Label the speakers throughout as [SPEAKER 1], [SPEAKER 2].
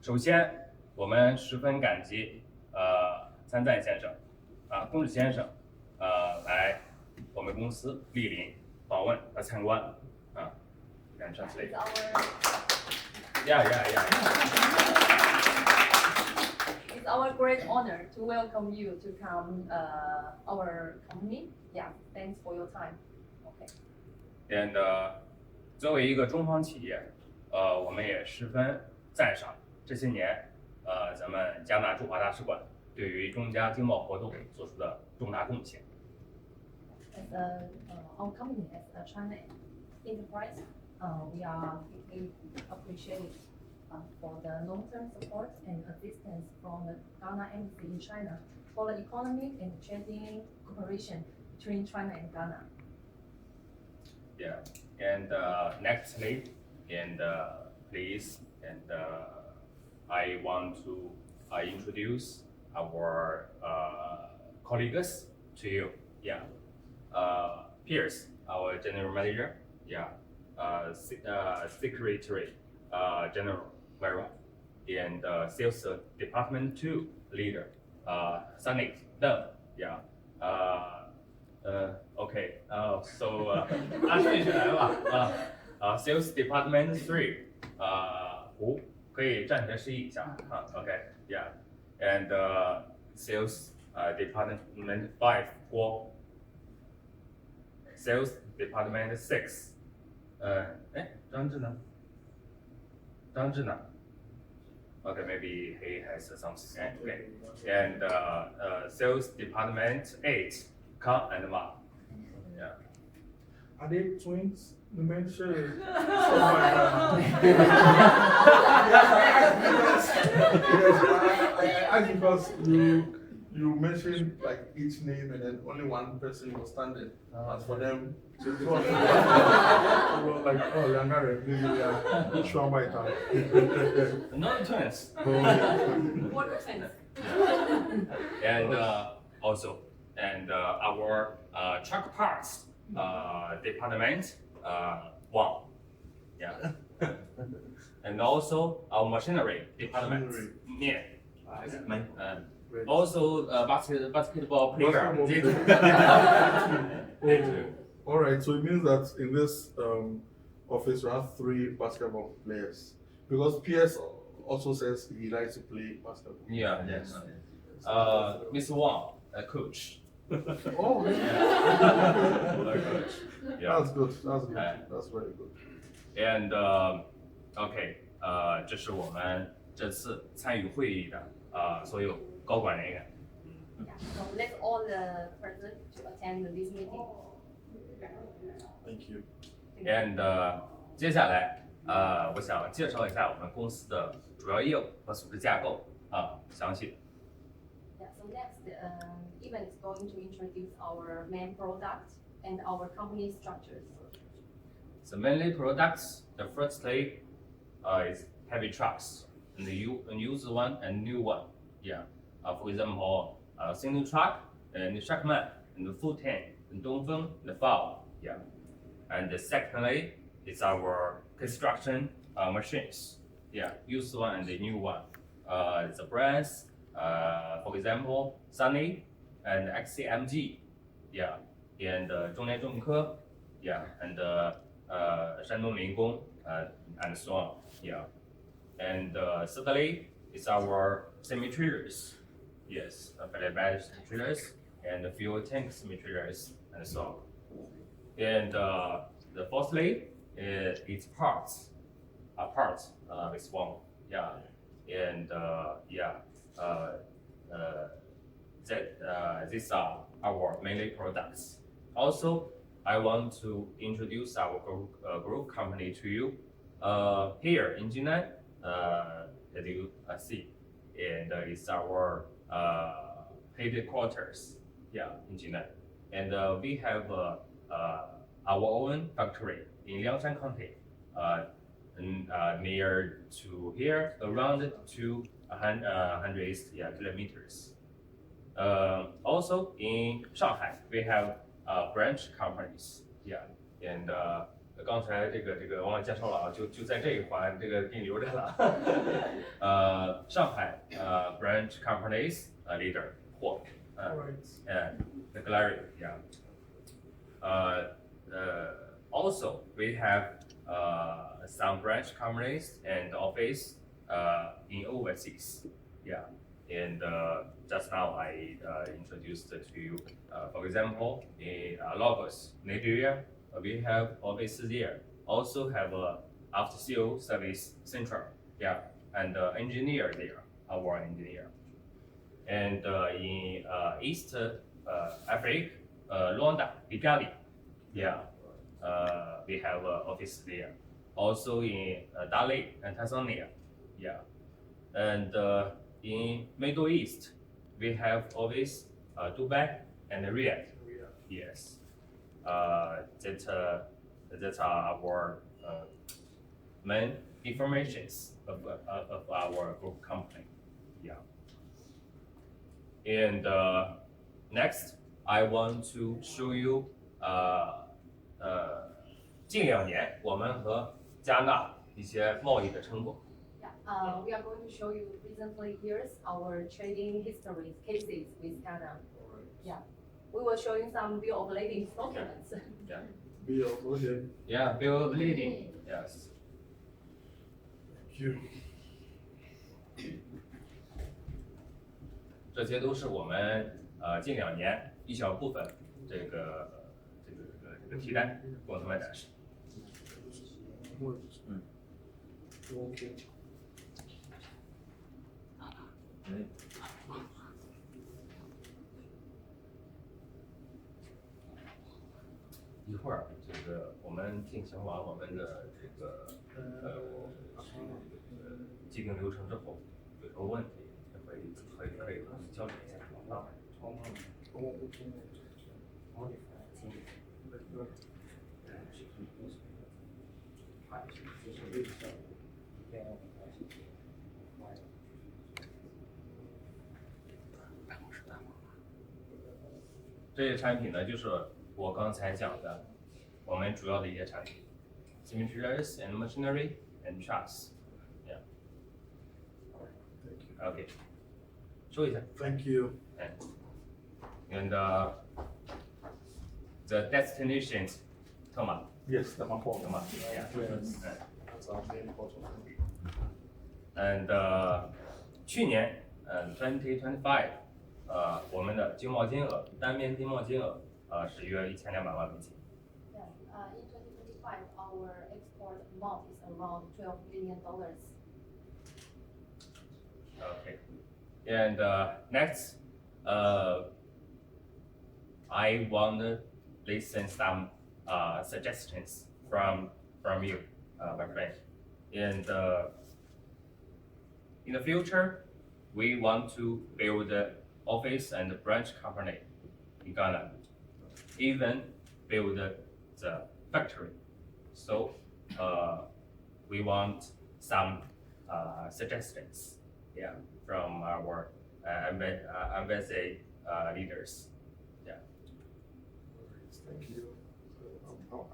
[SPEAKER 1] 首先，我们十分感激参赞先生公子先生来我们公司莅临访问和参观can translate. Yeah.
[SPEAKER 2] It's our great honor to welcome you to come our company. Yeah, thanks for your time. Okay.
[SPEAKER 1] And 作为一个中方企业，我们也十分赞赏这些年咱们加拿大驻华大使馆对于中加经贸活动做出的重大贡献。
[SPEAKER 2] As our company, as a China enterprise, we are deeply appreciated for the long-term support and assistance from the Ghana Embassy in China for the economic and trading cooperation between China and Ghana.
[SPEAKER 1] Yeah, and nextly, and please, and I want to introduce our colleagues to you. Yeah, Pierce, our general manager. Yeah, secretary general, very well, and sales department 2 leader, SANY. Yeah. Okay. So 按顺序来吧。Sales Department 3，胡可以站起来示意一下OK. Yeah. And Sales Department 5郭。Sales Department 6，张志呢？Okay, maybe he has something. Okay. And Sales Department 8. Kang and Ma. Yeah.
[SPEAKER 3] Are they twins? You mentioned. Yes, I asked because you mentioned like each name and then only one person was standing. As for them, so it was like, oh, younger, maybe they are sure by time.
[SPEAKER 1] Not twins.
[SPEAKER 2] What twins?
[SPEAKER 1] And also. And our truck parts department 1. Yeah. And also our machinery department. Yeah. Also basketball player.
[SPEAKER 3] All right, so it means that in this office we have 3 basketball players because PS also says he likes to play basketball.
[SPEAKER 1] Yeah. Yes. Mr. Wang, a coach.
[SPEAKER 3] Oh, really?
[SPEAKER 1] Yeah.
[SPEAKER 3] That's good. That's very good.
[SPEAKER 1] And OK， 这是我们这次参与会议的所有高管人员。
[SPEAKER 2] Yeah. So let's all present to attend this meeting.
[SPEAKER 3] Thank you.
[SPEAKER 1] And 接下来我想介绍一下我们公司的主要业务和组织架构详细。
[SPEAKER 2] Yeah. So next, Evan is going to introduce our main products and our company structures.
[SPEAKER 1] So mainly products. The firstly is heavy trucks, and the used one and new one. Yeah. For example, Sinotruk and Shacman and Afotey and Dongfeng and Fao. Yeah. And secondly is our construction machines. Yeah. Used one and the new one. The brands, for example, SANY and XCMG. Yeah. And 中联重科. Yeah. And 山东零工 and so on. Yeah. And thirdly is our semi-trailers. Yes, pragmatic trailers and fuel tanks materials and so on. And the fourthly is parts. Parts is one. Yeah. And these are our mainly products. Also, I want to introduce our group company to you. Here in Jinan, as you see, and it's our headquarters, yeah, in Jinan. And we have our own factory in Liangshan County, near to here, around 200 kilometers. Also in Shanghai, we have branch companies, yeah, and 刚才这个忘了介绍了就在这一环，这个给你留着了。Shanghai branch companies leader. Huo.
[SPEAKER 3] Alright.
[SPEAKER 1] And the gallery, yeah. Also, we have some branch companies and office in overseas, yeah. And just now I introduced to you, for example, in Lagos, Nigeria, we have office there. Also have a after sale service center, yeah, and engineer there, our engineer. And in East Africa, Rwanda, Kigali, yeah, we have office there. Also in Dali and Tanzania, yeah. And in Middle East, we have office Dubai and Riyadh. Yes, that's our main informations of our group company. Yeah. And next, I want to show you 近2年我们和加纳一些贸易的成果。
[SPEAKER 2] Yeah, we are going to show you recently here's our trading history cases with Ghana. Yeah, we will show you some bill of lading documents.
[SPEAKER 1] Yeah.
[SPEAKER 3] Bill, okay.
[SPEAKER 1] Yeah, bill of lading. Yes.
[SPEAKER 3] Thank you.
[SPEAKER 1] 这些都是我们近2年一小部分这个提单供他们展示。
[SPEAKER 3] Okay.
[SPEAKER 1] 一会儿这个我们进行完我们的这个既定流程之后，有什么问题可以交流一下啊。这些产品呢，就是我刚才讲的，我们主要的一些产品 ，cemeteries and machinery and trucks， yeah。OK， 说一下。
[SPEAKER 3] Thank you.
[SPEAKER 1] And the destinations， 特马。
[SPEAKER 3] Yes, the Mapol.
[SPEAKER 1] Yeah.
[SPEAKER 3] That's our main port of entry.
[SPEAKER 1] And 去年2025，我们的经贸金额单边经贸金额是约1200万美金。
[SPEAKER 2] Yeah, in 2025, our export amount is around $12 million.
[SPEAKER 1] Okay. And next, I want to listen some suggestions from you, my friend. And in the future, we want to build an office and branch company in Ghana, even build the factory. So we want some suggestions, yeah, from our embassy leaders. Yeah.
[SPEAKER 3] Thank you.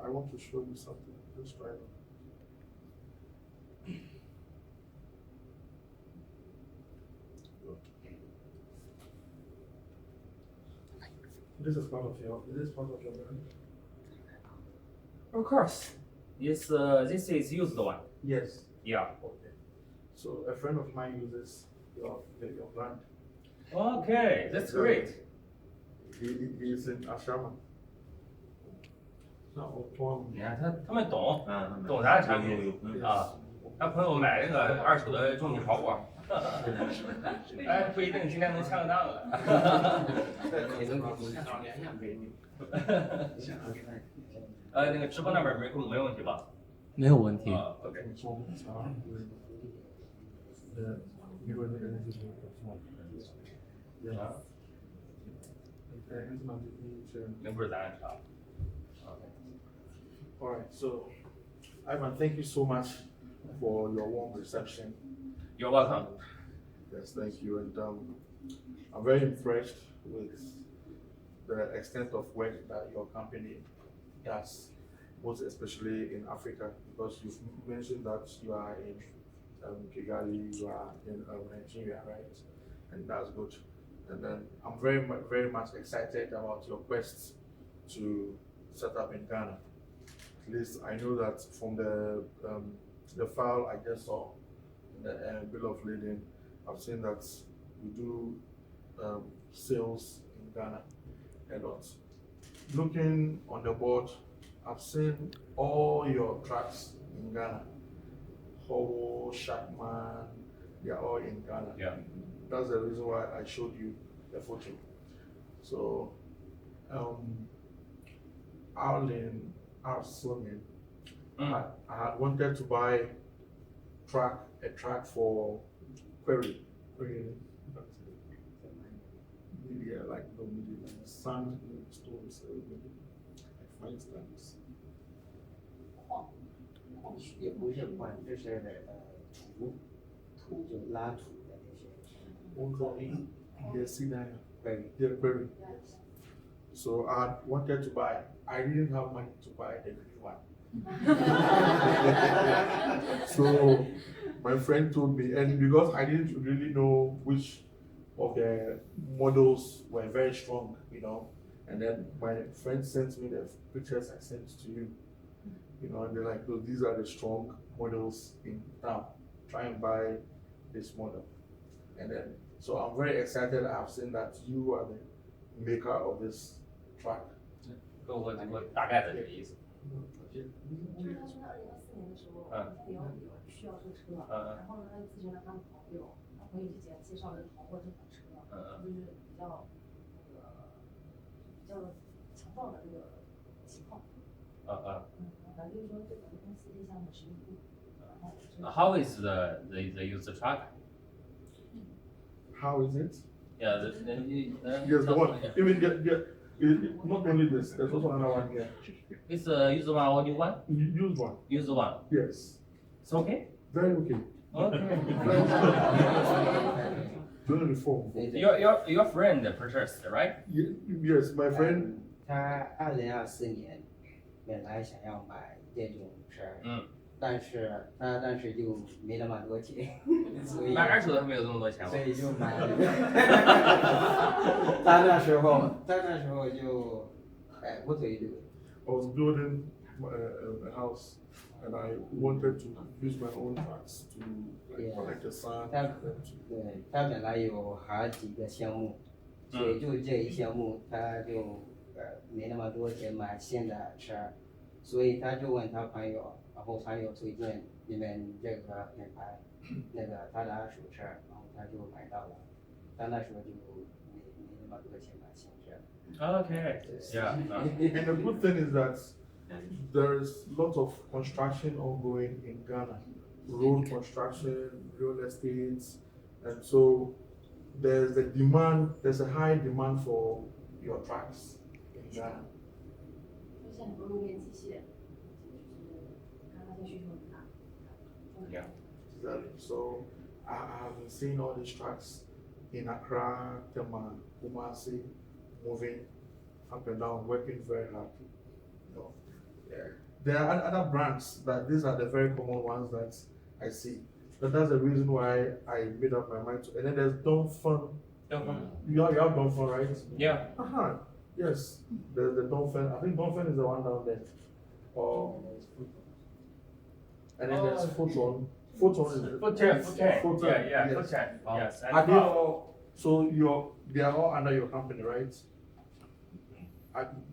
[SPEAKER 3] I want to show you something. Just try it. This is part of your brand?
[SPEAKER 1] Of course. Yes, this is used one.
[SPEAKER 3] Yes.
[SPEAKER 1] Yeah.
[SPEAKER 3] Okay. So a friend of mine uses your brand.
[SPEAKER 1] Okay, that's great.
[SPEAKER 3] He is in Shacman. 那我装。
[SPEAKER 1] 你看他们懂啥产品啊？他朋友买那个2手的重机炒锅，哎，不一定今天能抢个档了。那个直播那边没问题吧？
[SPEAKER 4] 没有问题。
[SPEAKER 1] OK。那不是咱茶。
[SPEAKER 3] All right, so Ivan, thank you so much for your warm reception.
[SPEAKER 1] You're welcome.
[SPEAKER 3] Yes, thank you, and I'm very impressed with the extent of work that your company does, most especially in Africa, because you've mentioned that you are in Kigali, you are in Nigeria, right? And that's good. And then I'm very much excited about your quest to set up in Ghana. At least I know that from the file I just saw, the bill of lading, I've seen that you do sales in Ghana a lot. Looking on the board, I've seen all your tracks in Ghana. Whole Shacman, they are all in Ghana.
[SPEAKER 1] Yeah.
[SPEAKER 3] That's the reason why I showed you the photo. So, Arlen, Arsonin, I had wanted to buy a track for query. Media, like no media, like sand stones, like fine stones.
[SPEAKER 4] 也不是换，就是土就拉土的那些。
[SPEAKER 3] Yes,
[SPEAKER 4] Query.
[SPEAKER 3] yeah, query. So I wanted to buy. I didn't have money to buy the green one. So my friend told me, and because I didn't really know which of the models were very strong, you know, and then my friend sent me the pictures I sent to you, you know, and they're like, "Look, these are the strong models in town. Try and buy this model." And then, so I'm very excited. I've seen that you are the maker of this track.
[SPEAKER 1] 我大概的这个意思。
[SPEAKER 2] 就是他说他2014年的时候，有需要这个车，然后呢，他就咨询了他的朋友，他朋友就给他介绍了淘过这款车，就是比较强壮的这个情况。反正就是说对咱们公司这项目是一步。
[SPEAKER 1] How is the user track?
[SPEAKER 3] How is it?
[SPEAKER 1] Yeah,
[SPEAKER 3] Yes, the one. Even not only this, there's also another one here.
[SPEAKER 1] It's a user one or new one?
[SPEAKER 3] Use one.
[SPEAKER 1] User one.
[SPEAKER 3] Yes.
[SPEAKER 1] It's okay.
[SPEAKER 3] Very okay.
[SPEAKER 1] Okay.
[SPEAKER 3] Doing before.
[SPEAKER 1] Your friend purchased, right?
[SPEAKER 3] Yes, my friend.
[SPEAKER 4] 他2024年本来想要买电动车，但是就没那么多钱，所以
[SPEAKER 1] 买二手的没有这么多钱吗？
[SPEAKER 4] 所以就买了。他那时候就what do you do?
[SPEAKER 3] I was building a house, and I wanted to use my own tracks to collect the sand.
[SPEAKER 4] 对，他本来有好几个项目，所以就这一项目他就没那么多钱买新的车，所以他就问他朋友，然后朋友推荐你们这个品牌，那个他的二手车，然后他就买到了，他那时候就没那么多钱买新车。
[SPEAKER 1] Okay. Yeah.
[SPEAKER 3] And the good thing is that there is lots of construction ongoing in Ghana, road construction, real estate, and so there's a high demand for your tracks in Ghana.
[SPEAKER 2] 就像很多路面机械，看它的需求很大。
[SPEAKER 1] Yeah.
[SPEAKER 3] Exactly. So I have been seeing all these tracks in Accra, Tema, Kumasi, moving up and down, working very hard. You know, yeah. There are other brands that these are the very common ones that I see. But that's the reason why I made up my mind to. And then there's Donfun. You have Donfun, right?
[SPEAKER 1] Yeah.
[SPEAKER 3] Yes. There's the Donfun. I think Donfun is the one down there. And then there's Photon. Photon is
[SPEAKER 1] Foot 10. Yeah.
[SPEAKER 3] Yes.
[SPEAKER 1] Foot 10. Yes.
[SPEAKER 3] Are they all, so they are all under your company, right?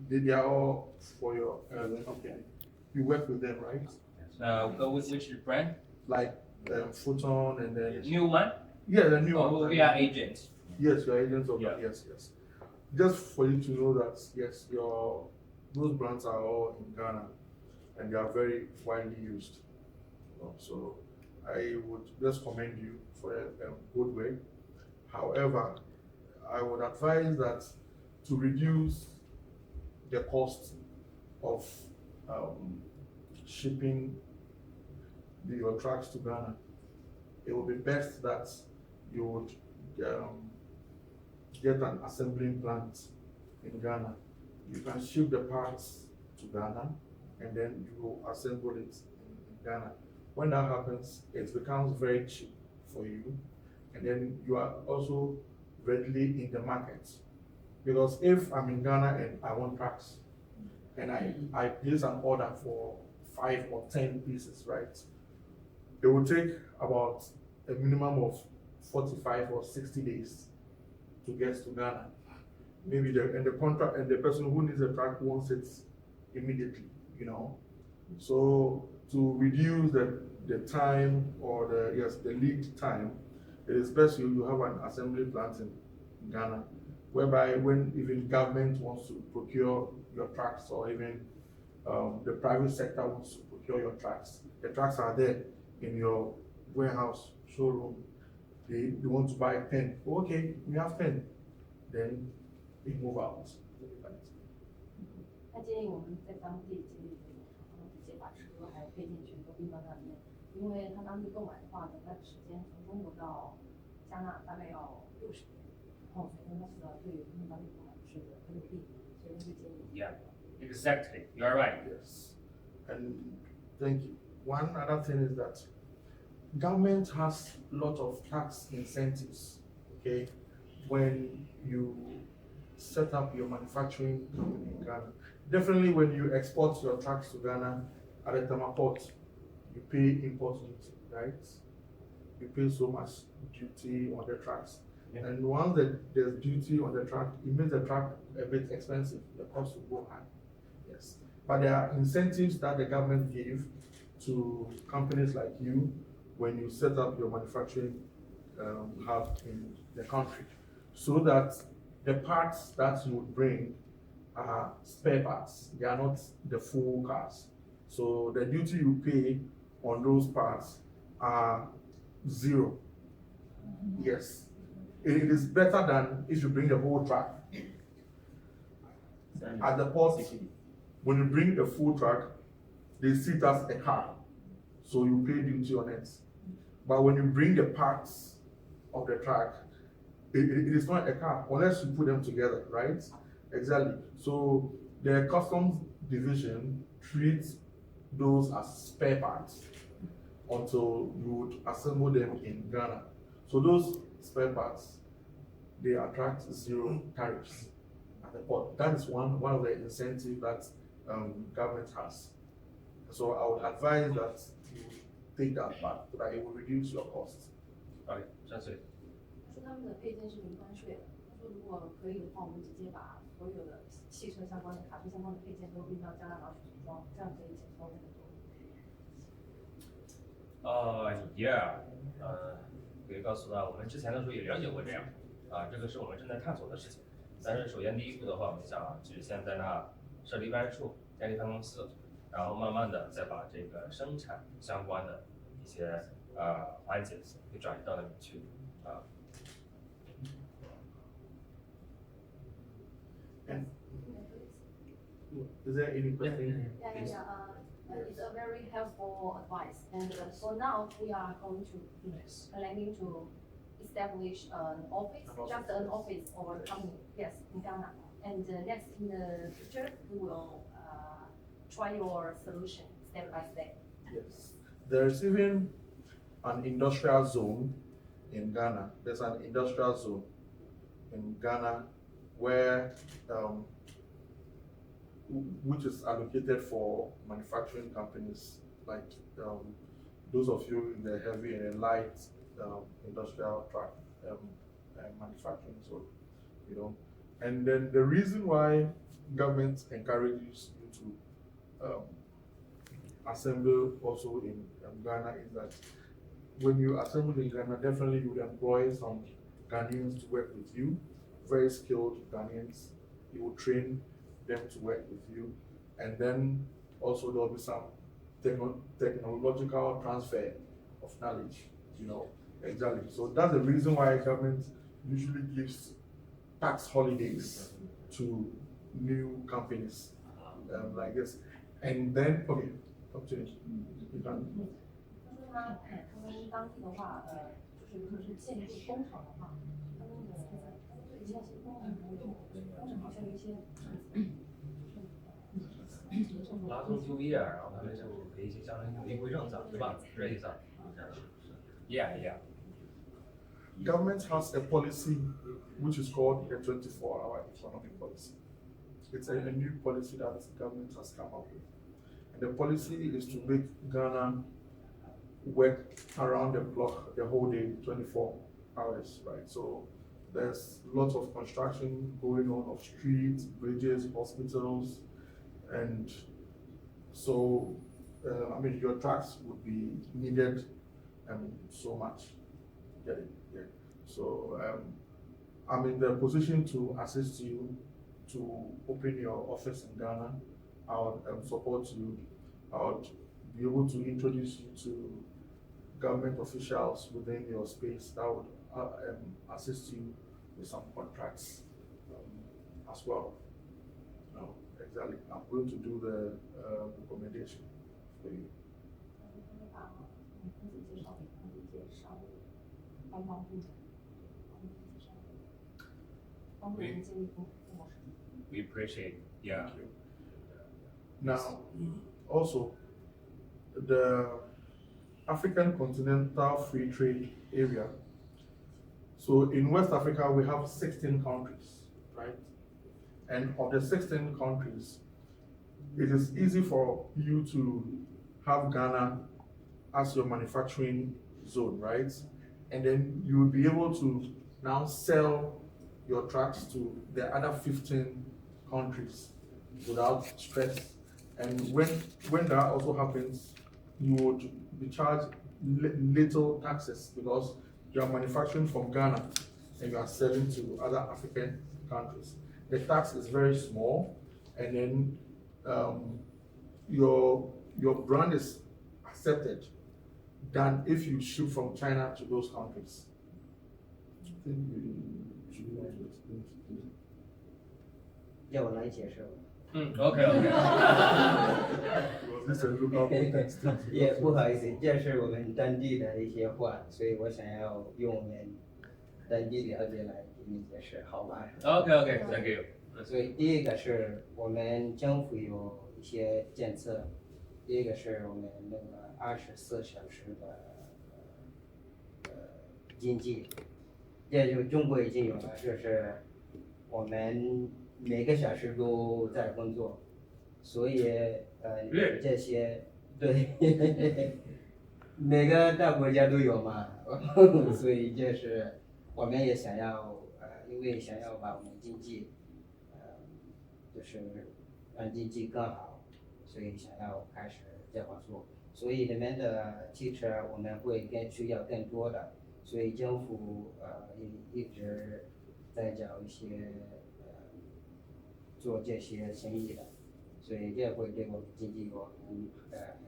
[SPEAKER 3] They are all for your company. You work with them, right?
[SPEAKER 1] Which brand?
[SPEAKER 3] Like Photon and then
[SPEAKER 1] New one?
[SPEAKER 3] yeah, the new
[SPEAKER 1] Oh,
[SPEAKER 3] one.
[SPEAKER 1] we are agents.
[SPEAKER 3] Yes, you're agents of that.
[SPEAKER 1] Yeah.
[SPEAKER 3] Yes. Just for you to know that yes, those brands are all in Ghana and they are very widely used. So I would just commend you for a good way. However, I would advise that to reduce the cost of shipping your tracks to Ghana, it would be best that you would get an assembling plant in Ghana. You can ship the parts to Ghana and then you will assemble it in Ghana. when that happens, it becomes very cheap for you, and then you are also readily in the market. Because if I'm in Ghana and I want tracks, and I place an order for 5 or 10 pieces, right? It will take about a minimum of 45 or 60 days to get to Ghana. Maybe the contract and the person who needs the track wants it immediately, you know. So to reduce the time or the lead time, it is best you have an assembly plant in Ghana, whereby when even government wants to procure your tracks, or even the private sector wants to procure your tracks, the tracks are there in your warehouse, showroom. They want to buy 10. Okay, we have 10. Then they move out.
[SPEAKER 2] 他建议我们在当地建立这种直接把车还有配件全都运到那边，因为他当地购买的话，等待的时间从中国到加纳大概要60天，然后所以他是对运当地购买是很有利，所以他就建议。
[SPEAKER 1] Yeah, exactly. You are right.
[SPEAKER 3] Yes, and thank you. One other thing is that government has a lot of tax incentives. Okay, when you set up your manufacturing company in Ghana, definitely when you export your trucks to Ghana at the Tama port, you pay import duty, right? You pay so much duty on the trucks.
[SPEAKER 1] Yeah.
[SPEAKER 3] And once there's duty on the truck, it makes the truck a bit expensive. The cost will go high. Yes. But there are incentives that the government give to companies like you when you set up your manufacturing hub in the country, so that the parts that you would bring are spare parts. They are not the full cars. So the duty you pay on those parts are 0. Yes. It is better than if you bring the whole truck. At the port, when you bring the full truck, they see it as a car, so you pay duty on it. But when you bring the parts of the truck, it is not a car unless you put them together, right? Exactly. So the customs division treats those as spare parts until you would assemble them in Ghana. So those spare parts, they attract 0 tariffs at the port. That is one of the incentives that government has. So I would advise that you take that part so that it will reduce your costs.
[SPEAKER 1] Okay, 张水。
[SPEAKER 2] 说他们的配件是零关税的。他说如果可以的话，我们直接把所有的汽车相关的、卡车相关的配件都运到加拿大去组装，这样可以减收很多。
[SPEAKER 1] Yeah， 可以告诉到我们之前的时候也了解过这样，这个是我们正在探索的事情。但是首先第一步的话，我们想就是先在那设立办事处、建立分公司，然后慢慢的再把这个生产相关的一些环节给转移到那边去
[SPEAKER 3] Is there any question?
[SPEAKER 2] It's a very helpful advice. And for now, we are going to planning to establish an office, just an office or a company, yes, in Ghana. And next in the future, we will try your solution step by step.
[SPEAKER 3] Yes. There's even an industrial zone in Ghana. There's an industrial zone in Ghana where which is allocated for manufacturing companies like those of you in the heavy and light industrial truck manufacturing zone, you know. And then the reason why government encourages you to assemble also in Ghana is that when you assemble in Ghana, definitely you would employ some Ghanaians to work with you, very skilled Ghanaians. You will train them to work with you, and then also there will be some technological transfer of knowledge, you know. Exactly. So that's the reason why government usually gives tax holidays to new companies like this. And then, okay, up to you. You can.
[SPEAKER 2] 他们当地的话，就是如果是建筑工厂的话，他们的对建筑工厂还有工厂好像有一些
[SPEAKER 1] 拉动就业，然后他们就可以
[SPEAKER 5] 一些相当于有利规政上，对吧？是这意思啊？
[SPEAKER 1] Yeah.
[SPEAKER 3] Government has a policy which is called the 24-hour economic policy. It's a new policy that the government has come up with. And the policy is to make Ghana work around the clock the whole day, 24 hours, right? So there's lots of construction going on of streets, bridges, hospitals, and so your trucks would be needed so much. Get it? Yeah. So I'm in the position to assist you to open your office in Ghana. I would support you. I would be able to introduce you to government officials within your space that would assist you with some contracts as well. No, exactly. I'm going to do the recommendation for you.
[SPEAKER 2] 帮助人建立工作模式。
[SPEAKER 1] We appreciate. Yeah.
[SPEAKER 3] Now, also, the African Continental Free Trade Area. So in West Africa, we have 16 countries, right? And of the 16 countries, it is easy for you to have Ghana as your manufacturing zone, right? And then you will be able to now sell your trucks to the other 15 countries without stress. And when that also happens, you would be charged little taxes because you are manufacturing from Ghana and you are selling to other African countries. The tax is very small, and then your brand is accepted than if you ship from China to those countries. I think we should be able to explain to you.
[SPEAKER 4] 要我来解释吗？
[SPEAKER 1] Okay.
[SPEAKER 3] Was this a local context?
[SPEAKER 4] 也不好意思，这是我们当地的一些话，所以我想要用我们当地了解来给你解释，好吧？
[SPEAKER 1] Okay. Thank you.
[SPEAKER 4] 所以第一个是我们政府有一些政策，第一个是我们那个24小时的经济，这就中国已经有了，就是我们每个小时都在工作，所以这些对每个大国家都有嘛，所以这是我们也想要因为想要把我们经济就是让经济更好，所以想要开始这样做，所以里面的汽车我们会需要更多的，所以政府也一直在找一些做这些生意的，所以这会对我们经济有很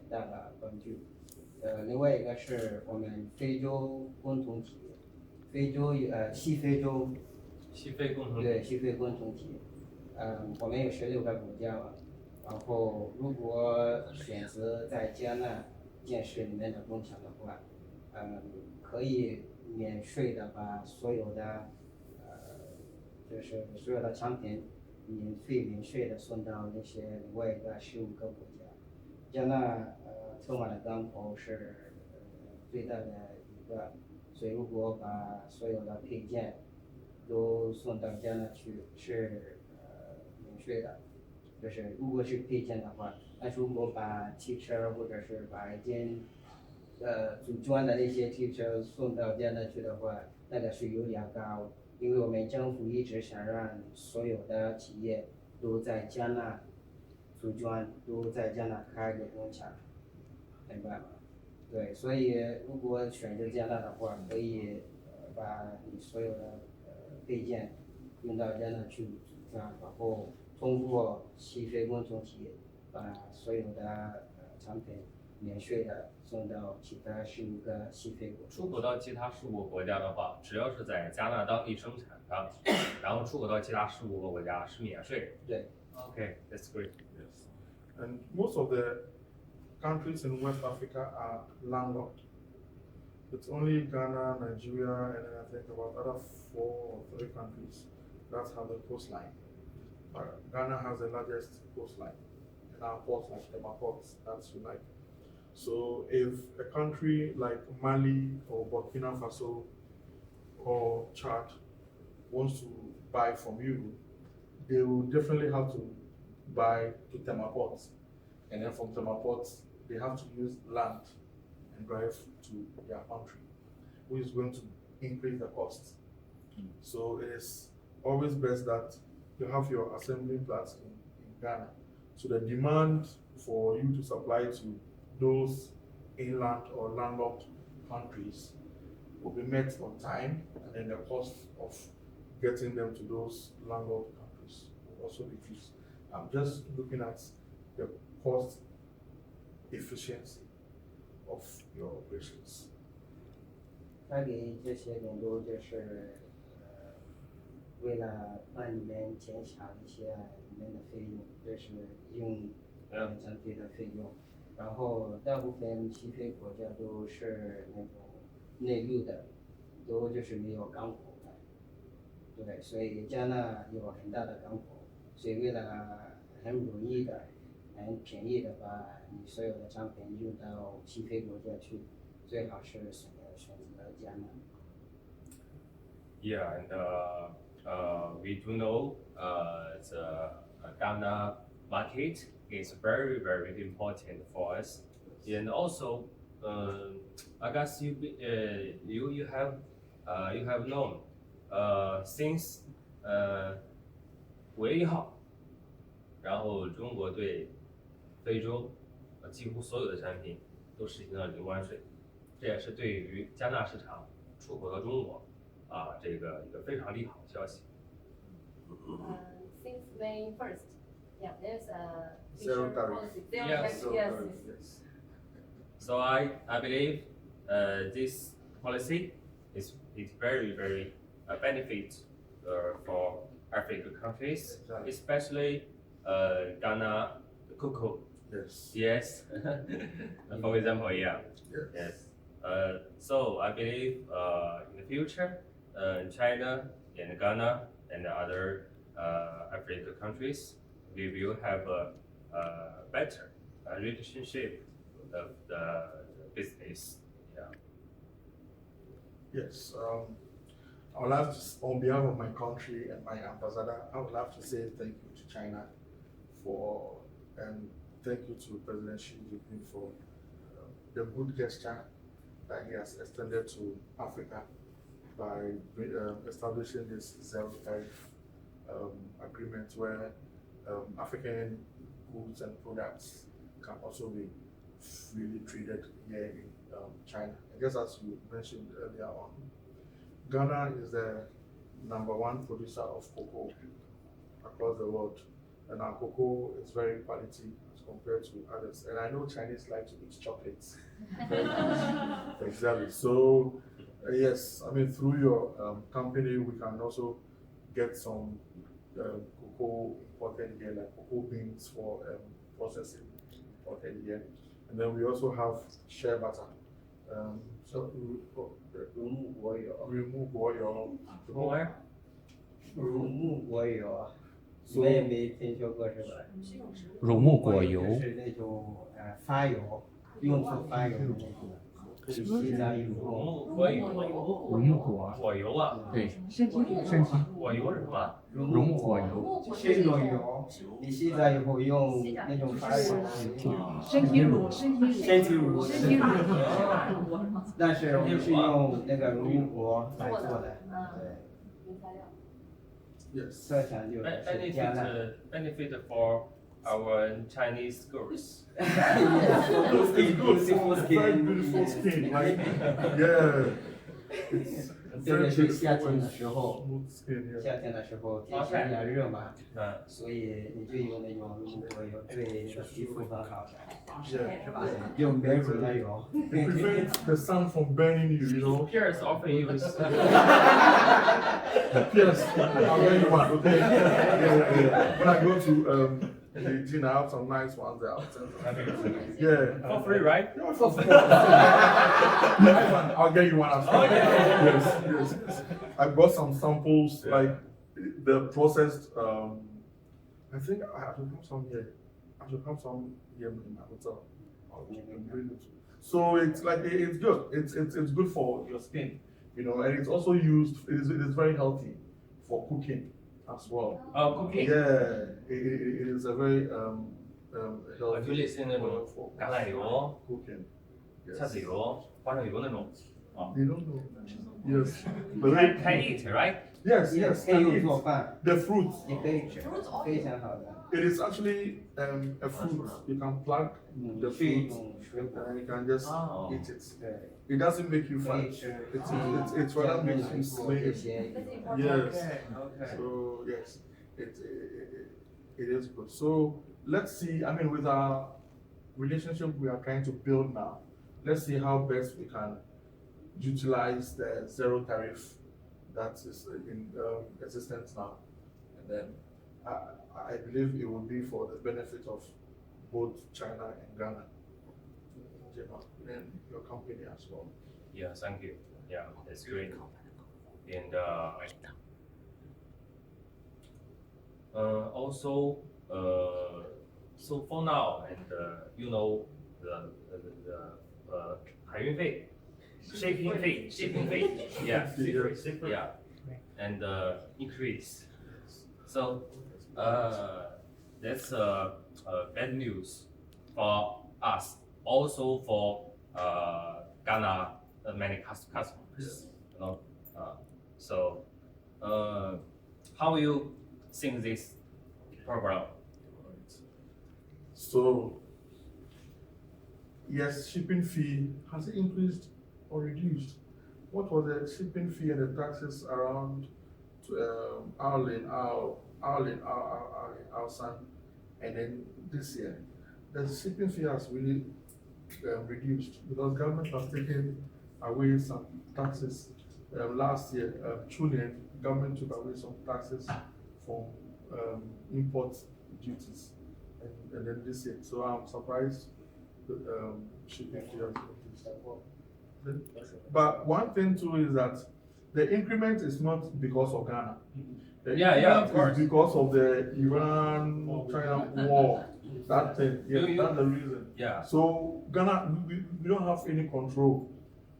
[SPEAKER 4] 大的帮助。另外一个是我们非洲共同体，西非洲
[SPEAKER 1] 西非共同体。
[SPEAKER 4] 对，西非共同体，我们有16个国家嘛，然后如果选择在加纳建设里面的工厂的话，可以免税的把所有的就是所有的产品免税的送到那些另外一个15个国家。加纳特马的港口是最大的一个，所以如果把所有的配件都送到加纳去是免税的，就是如果是配件的话，但是如果把汽车或者是把一件组装的那些汽车送到加拿大去的话，那个税有点高，因为我们政府一直想让所有的企业都在加拿大组装，都在加拿大开个工厂，明白吗？对，所以如果选择加拿大的话，可以把你所有的配件用到加拿大去组装，然后通过西非共同体把所有的产品免税的送到其他15个西非国家。
[SPEAKER 1] 出口到其他15个国家的话，只要是在加拿大当地生产的，然后出口到其他15个国家是免税的。
[SPEAKER 4] 对。
[SPEAKER 1] Okay, that's great.
[SPEAKER 3] Yes. And most of the countries in West Africa are landlocked. It's only Ghana, Nigeria, and then I think about other 4 or 3 countries that have a coastline. Ghana has the largest coastline, and our ports like the ports, that's like So if a country like Mali or Burkina Faso or Chad wants to buy from you, they will definitely have to buy to Thermoport. And then from Thermoport, they have to use land and drive to their country, which is going to increase the cost. So it is always best that you have your assembling plants in Ghana. So the demand for you to supply to those inland or landlocked countries will be met on time, and then the cost of getting them to those landlocked countries will also decrease. I'm just looking at the cost efficiency of your operations.
[SPEAKER 4] 他给这些人都就是为了让你们减少一些你们的费用，就是用整体的费用。然后大部分西非国家都是那种内陆的，都就是没有港口的，对，所以加纳有很大的港口，所以为了很容易的、很便宜的把你所有的商品运到西非国家去，最好是选择加纳。
[SPEAKER 1] Yeah, and we do know the Ghana market is very, very important for us. And also, I guess you have known since 5月1号，然后中国对非洲几乎所有的产品都实行了零关税，这也是对于加纳市场出口到中国这个一个非常利好的消息。
[SPEAKER 2] Since May 1st, yeah, there's a
[SPEAKER 3] Zero tariff.
[SPEAKER 2] policy.
[SPEAKER 1] Yes.
[SPEAKER 2] Yes.
[SPEAKER 1] So I believe this policy is very, very benefit for African countries,
[SPEAKER 3] Exactly.
[SPEAKER 1] especially Ghana, cocoa.
[SPEAKER 3] Yes.
[SPEAKER 1] Yes. For example, yeah.
[SPEAKER 3] Yes.
[SPEAKER 1] Yes. So I believe in the future, China and Ghana and other African countries, we will have a better relationship of the business. Yeah.
[SPEAKER 3] Yes. I would like to, on behalf of my country and my ambassador, I would like to say thank you to China for, and thank you to President Xi Jinping for the good gesture that he has extended to Africa by establishing this zero tariff agreement where African goods and products can also be freely traded here in China. I guess as you mentioned earlier on, Ghana is the #1 producer of cocoa across the world, and our cocoa is very quality as compared to others. And I know Chinese like to eat chocolates. Exactly. So yes, I mean through your company, we can also get some cocoa imported here, like cocoa beans for processing imported here, and then we also have shea butter. So
[SPEAKER 4] remove oil.
[SPEAKER 3] remove oil.
[SPEAKER 1] From where?
[SPEAKER 4] remove oil，
[SPEAKER 3] So
[SPEAKER 4] 你们也没听说过是吧？
[SPEAKER 6] 乳木果油
[SPEAKER 4] 就是那种发油，用作发油的那种。你洗澡以后，
[SPEAKER 1] 果油，
[SPEAKER 6] 乳木果，
[SPEAKER 1] 果油啊，
[SPEAKER 6] 对，
[SPEAKER 1] 果油是什么？
[SPEAKER 6] 乳木果油，
[SPEAKER 4] 是一种油，你洗澡以后用那种发油。
[SPEAKER 7] 身体乳，
[SPEAKER 4] 身体乳，但是我们是用那个乳木果来做的，对，
[SPEAKER 2] 原材料。
[SPEAKER 3] yes.
[SPEAKER 4] 特产就是加拿大。
[SPEAKER 1] benefit for our Chinese girls.
[SPEAKER 3] It's good. Very beautiful skin. Like, yeah. It's
[SPEAKER 4] 特别是夏天的时候，
[SPEAKER 3] smooth skin. Yeah.
[SPEAKER 4] 夏天的时候天气比较热嘛，
[SPEAKER 1] 嗯，
[SPEAKER 4] 所以你就用那种乳木果油对你的皮肤很好的，
[SPEAKER 3] Yeah.
[SPEAKER 4] 是吧？用美乳的油。
[SPEAKER 3] It prevents the sun from burning you, you know.
[SPEAKER 1] Peers often use.
[SPEAKER 3] Yes, I'll get you one, okay? Yeah. When I go to Beijing, I have some nice ones there. I'll send them. Yeah.
[SPEAKER 1] For free, right?
[SPEAKER 3] Yeah, for free. Nice one. I'll get you one after. Yes. I brought some samples, like the processed. I think I should have some here. I should have some here in my hotel. So it's like it's good. It's good for your skin, you know, and it's also used. It is very healthy for cooking as well.
[SPEAKER 1] cooking.
[SPEAKER 3] Yeah, it is a very healthy
[SPEAKER 1] 就类似那种
[SPEAKER 3] for
[SPEAKER 1] 橄榄油、
[SPEAKER 3] cooking.
[SPEAKER 1] 菜籽油、花生油那种。
[SPEAKER 3] You don't know? Yes.
[SPEAKER 1] Can eat, right?
[SPEAKER 3] Yes, yes.
[SPEAKER 4] 可以
[SPEAKER 3] and
[SPEAKER 4] 用
[SPEAKER 3] it-
[SPEAKER 4] 做饭，
[SPEAKER 3] the fruit.
[SPEAKER 4] 也可以吃，非常好的。
[SPEAKER 3] It is actually a fruit. You can pluck the
[SPEAKER 4] 是一
[SPEAKER 3] fruit
[SPEAKER 4] 种水果，
[SPEAKER 3] and you can just
[SPEAKER 1] Oh.
[SPEAKER 3] eat it.
[SPEAKER 4] 对，
[SPEAKER 3] It doesn't make you
[SPEAKER 4] 可以
[SPEAKER 3] fat.
[SPEAKER 4] 吃，
[SPEAKER 3] It's rather makes you
[SPEAKER 4] 做这
[SPEAKER 3] slim.
[SPEAKER 4] 些
[SPEAKER 3] Yes.
[SPEAKER 1] Okay.
[SPEAKER 3] So yes, it is good. So let's see. I mean, with our relationship we are trying to build now, let's see how best we can utilize the zero tariff that is in existence now, and then I believe it will be for the benefit of both China and Ghana, you know, and your company as well.
[SPEAKER 1] Yeah, thank you. Yeah, that's great. And also, so for now, and you know the 海运费 shipping fee, yeah, yeah, and increase. So that's bad news for us, also for Ghana many customers. You know, so how you think this program?
[SPEAKER 3] So yes, shipping fee has it increased or reduced? What was the shipping fee and the taxes around hourly, San, and then this year the shipping fee has really reduced because government has taken away some taxes. Last year, Julian, government took away some taxes from import duties, and then this year. So I'm surprised that shipping fee has increased as well. But one thing too is that the increment is not because of Ghana. The
[SPEAKER 1] Yeah,
[SPEAKER 3] increment
[SPEAKER 1] of course.
[SPEAKER 3] is because of the Iran-China war. That thing, yeah,
[SPEAKER 1] You-
[SPEAKER 3] that's the reason.
[SPEAKER 1] Yeah.
[SPEAKER 3] So Ghana, we don't have any control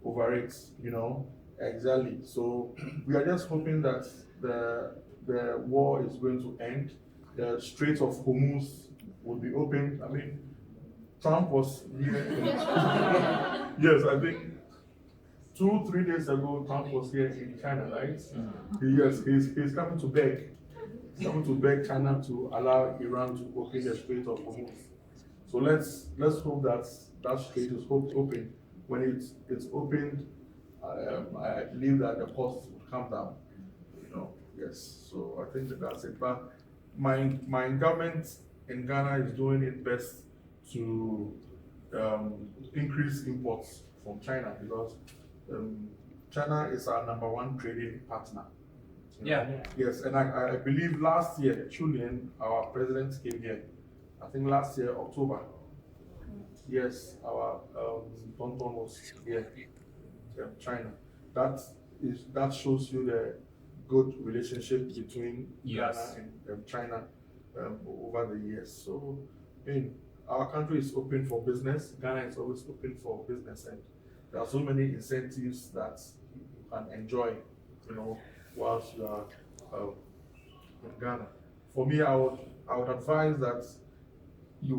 [SPEAKER 3] over it, you know, exactly. So we are just hoping that the war is going to end. The Strait of Hormuz will be opened. I mean, Trump was here. Yes, I think 2-3 days ago, Trump was here in China, right? Yes, he's coming to beg. He's coming to beg China to allow Iran to open the Strait of Hormuz. So let's hope that that strait is open. When it's opened, I believe that the costs will come down. You know, yes. So I think that's it. But my government in Ghana is doing its best to increase imports from China because China is our #1 trading partner. You know?
[SPEAKER 1] Yeah.
[SPEAKER 3] Yes, and I believe last year, Julian, our president came here. I think last year, October. Yes, our Tonton was here in China. That shows you the good relationship between
[SPEAKER 1] Yes.
[SPEAKER 3] Ghana and China over the years. So, I mean, our country is open for business. Ghana is always open for business, and there are so many incentives that you can enjoy, you know, whilst you are in Ghana. For me, I would advise that you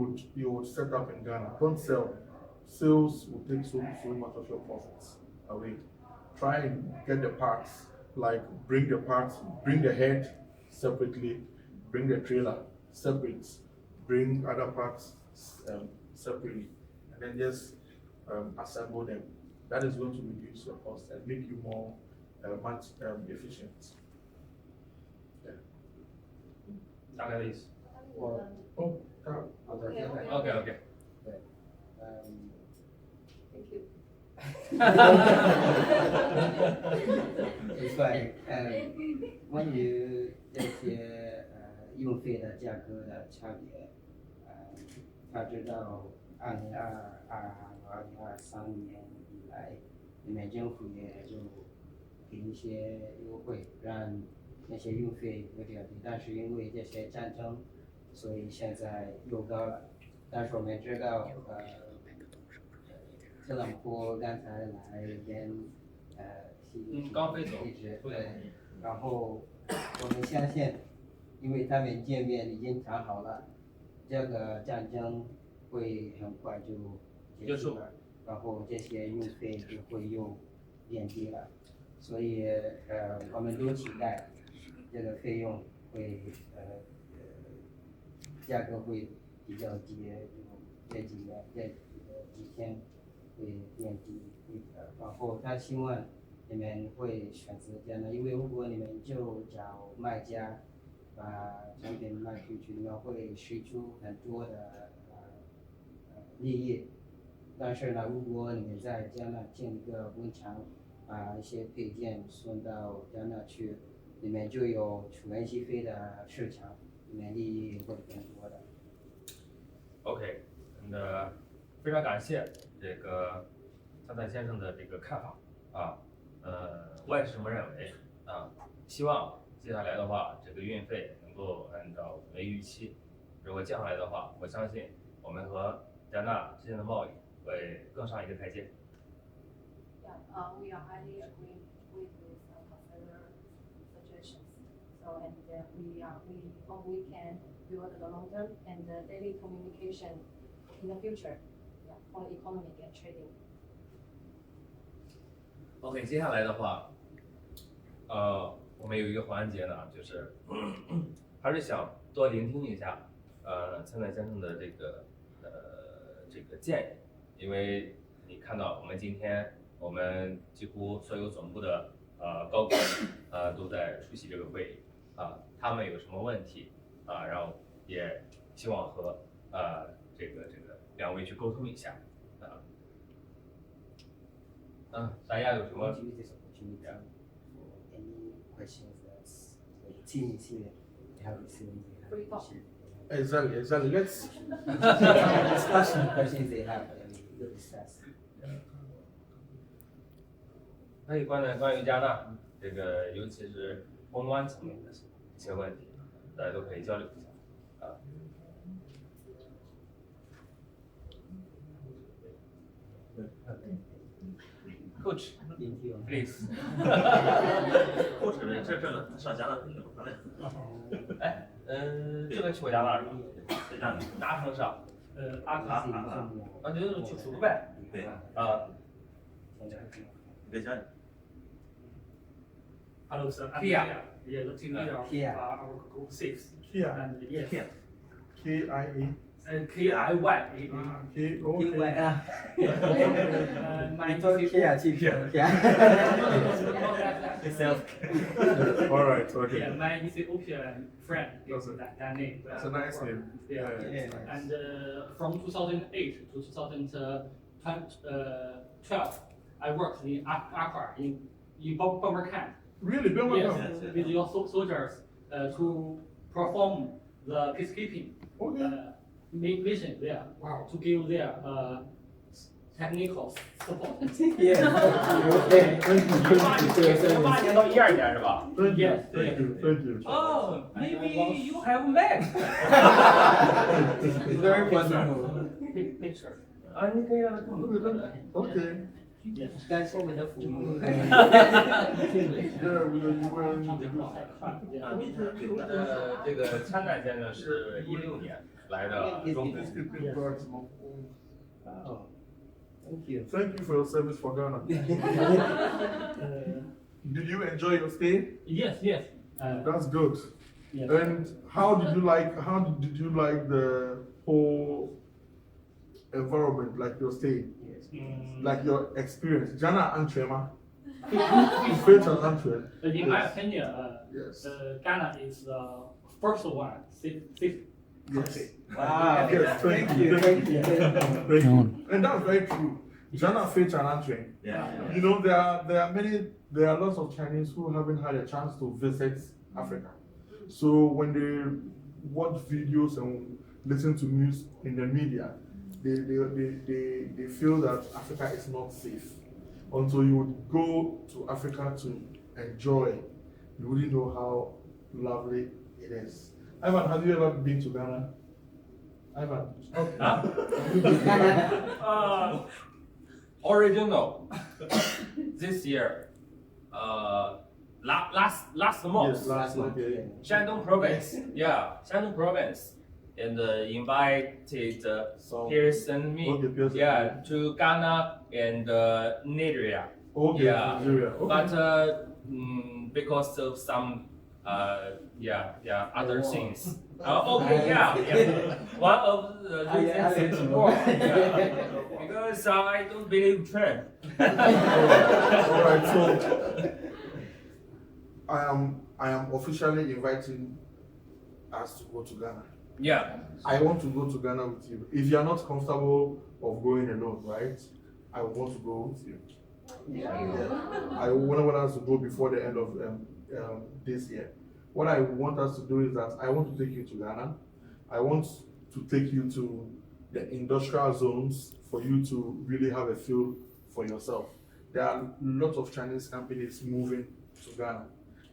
[SPEAKER 3] would set up in Ghana. Don't sell. Sales will take so much of your profits away. Try and get the parts. Like bring the head separately, bring the trailer separate, bring other parts separately, and then just assemble them. That is going to reduce your cost and make you more much efficient. Yeah.
[SPEAKER 1] 大概的意思。
[SPEAKER 4] 我
[SPEAKER 3] Oh,
[SPEAKER 4] 我的现在
[SPEAKER 1] OK。
[SPEAKER 4] 对，
[SPEAKER 2] Thank you.
[SPEAKER 4] It's like 关于这些运费的价格的差别，他知道2023年以来，你们政府也就给一些优惠，让那些运费有点低，但是因为这些战争，所以现在又高了。但是我们知道特朗普刚才来跟
[SPEAKER 1] 刚飞走
[SPEAKER 4] 一直对，然后我们相信，因为他们见面已经谈好了，这个战争会很快就结束了，然后这些运费就会又变低了，所以我们都期待这个费用会价格会比较低，这几天会变低，然后他希望你们会选择这样的，因为如果你们就找卖家把产品卖出去，你们会失出很多的利益。但是呢，如果你们在加拿大建一个工厂，把一些配件送到加拿大去，你们就有全息飞的市场，你们利益会更多的。
[SPEAKER 1] OK，非常感谢这个参赛先生的这个看法啊，我也是这么认为啊，希望接下来的话，这个运费能够按照我们的预期，如果降下来的话，我相信我们和加拿大之间的贸易会更上一个台阶。
[SPEAKER 2] Yeah, we are highly agree with this consumer suggestions. So and we hope we can build the long term and the daily communication in the future, yeah, for the economic and trading.
[SPEAKER 1] OK， 接下来的话，我们有一个环节呢，就是还是想多聆听一下参赛先生的这个建议，因为你看到我们今天我们几乎所有总部的高管都在出席这个会议他们有什么问题然后也希望和这个两位去沟通一下大家有什么？
[SPEAKER 4] Any questions that the team is here, they have received.
[SPEAKER 2] Free talk.
[SPEAKER 3] Exactly. Let's
[SPEAKER 4] Discussion questions they have, we'll discuss.
[SPEAKER 1] 还有关于加纳这个，尤其是公关层面的一些问题，大家都可以交流一下Coach, please.
[SPEAKER 5] Coach 这上加拿大有可能。
[SPEAKER 1] 哎，这个去过加拿大是吧？哪城市啊？
[SPEAKER 5] 阿卡
[SPEAKER 1] 就是去楚拜。
[SPEAKER 5] 对。你别讲。
[SPEAKER 8] Hello, sir.
[SPEAKER 1] Kia.
[SPEAKER 8] Yeah, the team leader of our group 6.
[SPEAKER 3] Kia.
[SPEAKER 8] And yes.
[SPEAKER 3] KIA.
[SPEAKER 8] KIY. My
[SPEAKER 3] All right. Okay.
[SPEAKER 8] Yeah, my Ethiopian friend gives that name.
[SPEAKER 3] That's a nice name.
[SPEAKER 8] Yeah. And from 2008 to 2012, I worked in Accra in bomber camp.
[SPEAKER 3] Really, Bill
[SPEAKER 8] Yes, with your soldiers to perform the peacekeeping mission there.
[SPEAKER 3] Wow.
[SPEAKER 8] To give their technical support.
[SPEAKER 1] 先到12年是吧？
[SPEAKER 8] Yes.
[SPEAKER 3] Thank you.
[SPEAKER 1] Oh, maybe you have met.
[SPEAKER 4] It's very wonderful.
[SPEAKER 8] Picture.
[SPEAKER 1] 你可以让他看。
[SPEAKER 3] Okay.
[SPEAKER 8] Yes.
[SPEAKER 4] 感谢我们的服务。
[SPEAKER 3] Yeah, we were.
[SPEAKER 1] 这个参战先生是16年来的中国。
[SPEAKER 4] Oh, thank you.
[SPEAKER 3] Thank you for your service for Ghana. Did you enjoy your stay?
[SPEAKER 8] Yes.
[SPEAKER 3] That's good.
[SPEAKER 8] Yes.
[SPEAKER 3] And how did you like the whole environment, like your stay, like your experience? Jana Antrema. French and Antwerp.
[SPEAKER 8] In my opinion,
[SPEAKER 3] Yes.
[SPEAKER 8] Ghana is the first one safe country.
[SPEAKER 4] Wow.
[SPEAKER 3] Yes, thank you. Thank you. And that's very true. Jana French and Antwerp.
[SPEAKER 5] Yeah.
[SPEAKER 3] You know, there are lots of Chinese who haven't had a chance to visit Africa. So when they watch videos and listen to news in the media, they feel that Africa is not safe. Until you would go to Africa to enjoy, you wouldn't know how lovely it is. Ivan, have you ever been to Ghana? Ivan?
[SPEAKER 1] original this year. Last month.
[SPEAKER 3] Yes, last month. Yeah.
[SPEAKER 1] Shandong province, yeah, Shandong province, and invited
[SPEAKER 3] So
[SPEAKER 1] Pearson me,
[SPEAKER 3] okay, Pearson.
[SPEAKER 1] yeah, to Ghana and Nigeria.
[SPEAKER 3] Okay,
[SPEAKER 1] Yeah.
[SPEAKER 3] Nigeria. Okay.
[SPEAKER 1] But because of some other things. Okay, yeah. One of the reasons is war. Yeah. Because I don't believe Trump.
[SPEAKER 3] All right, so I am officially inviting us to go to Ghana.
[SPEAKER 1] Yeah.
[SPEAKER 3] I want to go to Ghana with you. If you are not comfortable of going alone, right? I want to go with you. I want us to go before the end of this year. What I want us to do is that I want to take you to Ghana. I want to take you to the industrial zones for you to really have a feel for yourself. There are lots of Chinese companies moving to Ghana.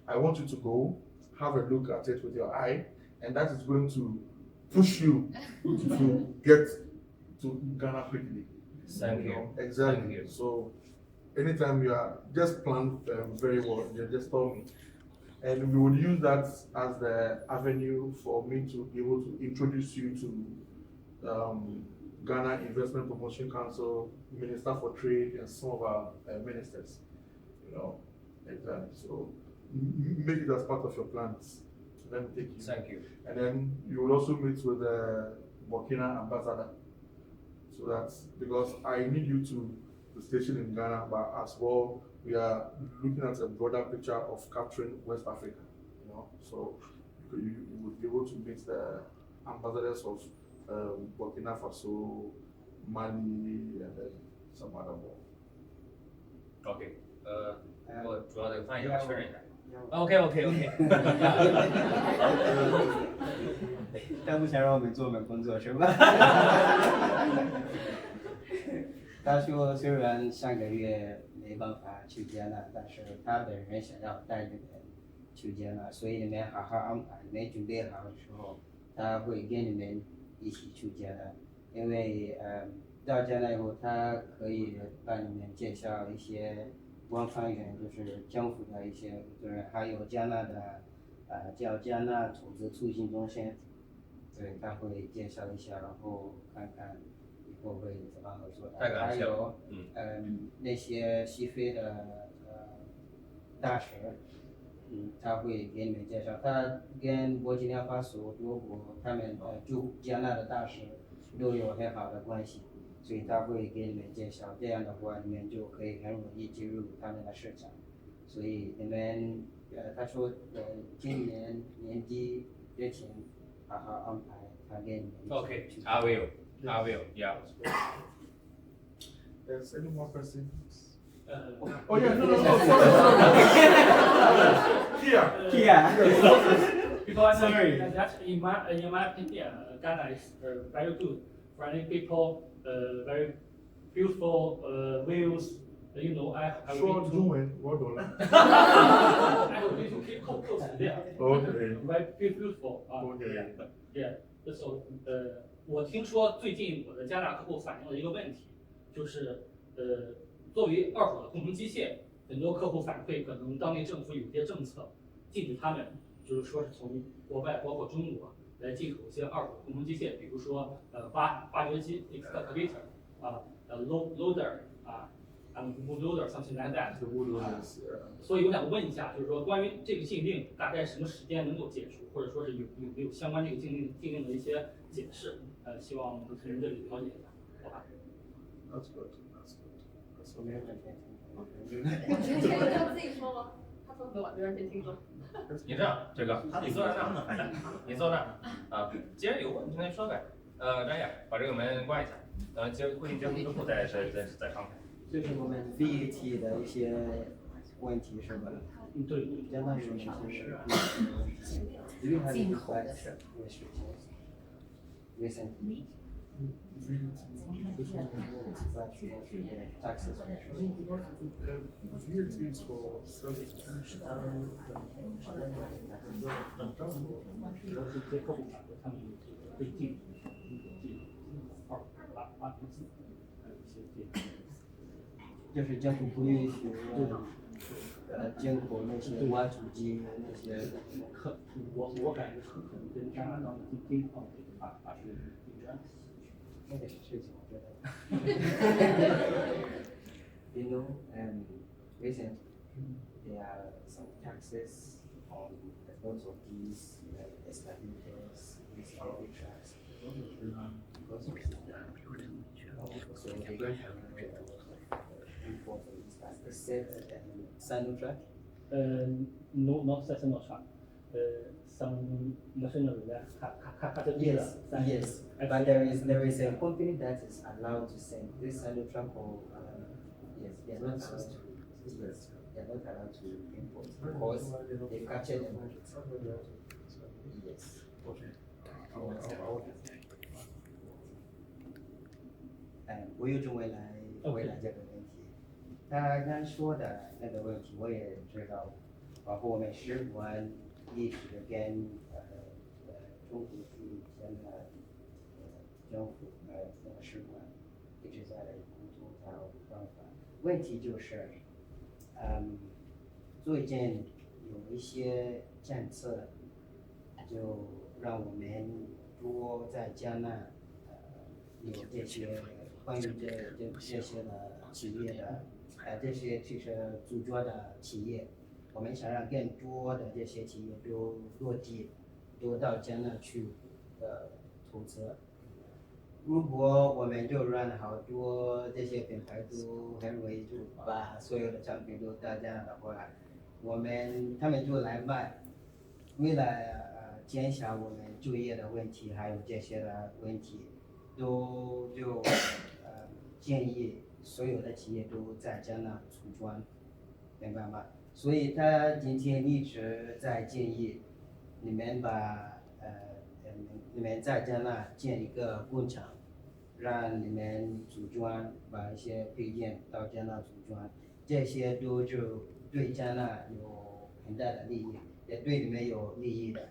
[SPEAKER 3] I want you to go, have a look at it with your eye, and that is going to push you to get to Ghana quickly.
[SPEAKER 1] Thank you.
[SPEAKER 3] Exactly.
[SPEAKER 1] Thank you.
[SPEAKER 3] So anytime you are, just plan very well, just tell me. And we would use that as the avenue for me to be able to introduce you to Ghana Investment Promotion Council, Minister for Trade, and some of our ministers. Exactly. So make it as part of your plans. Let me take you.
[SPEAKER 1] Thank you.
[SPEAKER 3] And then you will also meet with the Burkina ambassador. So that's because I need you to station in Ghana, but as well, we are looking at a broader picture of capturing West Africa. So you would be able to meet the ambassadors of Burkina Faso, Mali, and then some other more.
[SPEAKER 1] OK，我主要得翻译确认一下。
[SPEAKER 4] 要
[SPEAKER 1] OK。
[SPEAKER 4] 他不想让我们做工作是吧？他说虽然上个月没办法去加拿大，但是他本人想要带你们去加拿大，所以你们好好安排，你们准备好的时候，他会跟你们一起去加拿大。因为到加拿大以后，他可以帮你们介绍一些官方员，就是政府的一些工作人员，还有加拿大叫加拿大投资促进中心，对，他会介绍一下，然后看看。以后会怎么合作？还有，那些西非的大使，他会给你们介绍。他跟波基纳法索、多国他们驻加拿大的大使都有很好的关系，所以他会给你们介绍。这样的话，你们就可以很容易进入他们的市场。所以你们，他说，今年年底之前好好安排，他给你们。
[SPEAKER 1] OK，I will，I will，yeah.
[SPEAKER 3] There's any more questions?
[SPEAKER 8] Oh
[SPEAKER 3] yeah, no, sorry. Here.
[SPEAKER 8] Because sorry, that in my opinion, Ghana is very good, friendly people, very beautiful views. I have
[SPEAKER 3] Sure,
[SPEAKER 8] been
[SPEAKER 3] doing what do
[SPEAKER 8] I have been to keep close to there.
[SPEAKER 3] Okay.
[SPEAKER 8] Very beautiful.
[SPEAKER 3] Okay.
[SPEAKER 8] Yeah. So 我听说最近我的加拿大客户反映了一个问题，就是作为二手的工程机械，很多客户反馈可能当地政府有些政策禁止他们，就是说是从国外包括中国来进口一些二手工程机械，比如说挖掘机 excavator loader bulldozer something like that。所以我想问一下，就是说关于这个禁令大概什么时间能够解除，或者说是有没有相关这个禁令的一些解释？希望能从您这里了解一下，好吧
[SPEAKER 3] That's good. That's good.
[SPEAKER 4] 我没有问题。
[SPEAKER 2] 我觉得这个要自己说吗？他说没有人先听说。
[SPEAKER 1] 你这样，这个你坐在那儿，你坐那儿啊。既然有问题，那说呗。张雅，把这个门关一下。会议结束之后再敞开。
[SPEAKER 4] 这是我们 VAT 的一些问题是吧？
[SPEAKER 8] 对，
[SPEAKER 4] 相当于是进口的是 recently. Taxes.
[SPEAKER 3] VAT is for service.
[SPEAKER 8] 这些客户反馈他们被禁止二手挖掘机，还有一些这。
[SPEAKER 4] 就是政府不允许进口那些挖土机那些。
[SPEAKER 8] 我感觉可能跟加拿大的金矿这个法是有关系。
[SPEAKER 4] 那个事情我觉得。You know, recently there are some taxes on the lots of these excavators, these heavy trucks. Because of so they don't have import of these trucks except Sinotruk.
[SPEAKER 8] No, not Sinotruk. Some machinery that
[SPEAKER 4] Yes, yes. But there is a company that is allowed to send this Sinotruk or yes, they are not allowed to. Yes, they are not allowed to import because they capture the market. Yes. 我有种未来这个问题，他刚说的那个问题我也知道，包括我们使馆一直跟中国驻柬的政府使馆一直在工作找办法。问题就是，最近有一些政策，就让我们多在加纳有这些关于这些的企业的这些汽车组装的企业，我们想让更多的这些企业都落地，都到加纳去投资。如果我们就让好多这些品牌都很容易就把所有的产品都到加拿大过来，他们就来卖，为了减少我们就业的问题，还有这些的问题，就建议所有的企业都在加拿大组装，明白吗？所以他今天一直在建议你们你们在加拿大建一个工厂。让你们组装，把一些配件到加拿大组装，这些都就对加拿大有很大的利益，也对你们有利益的。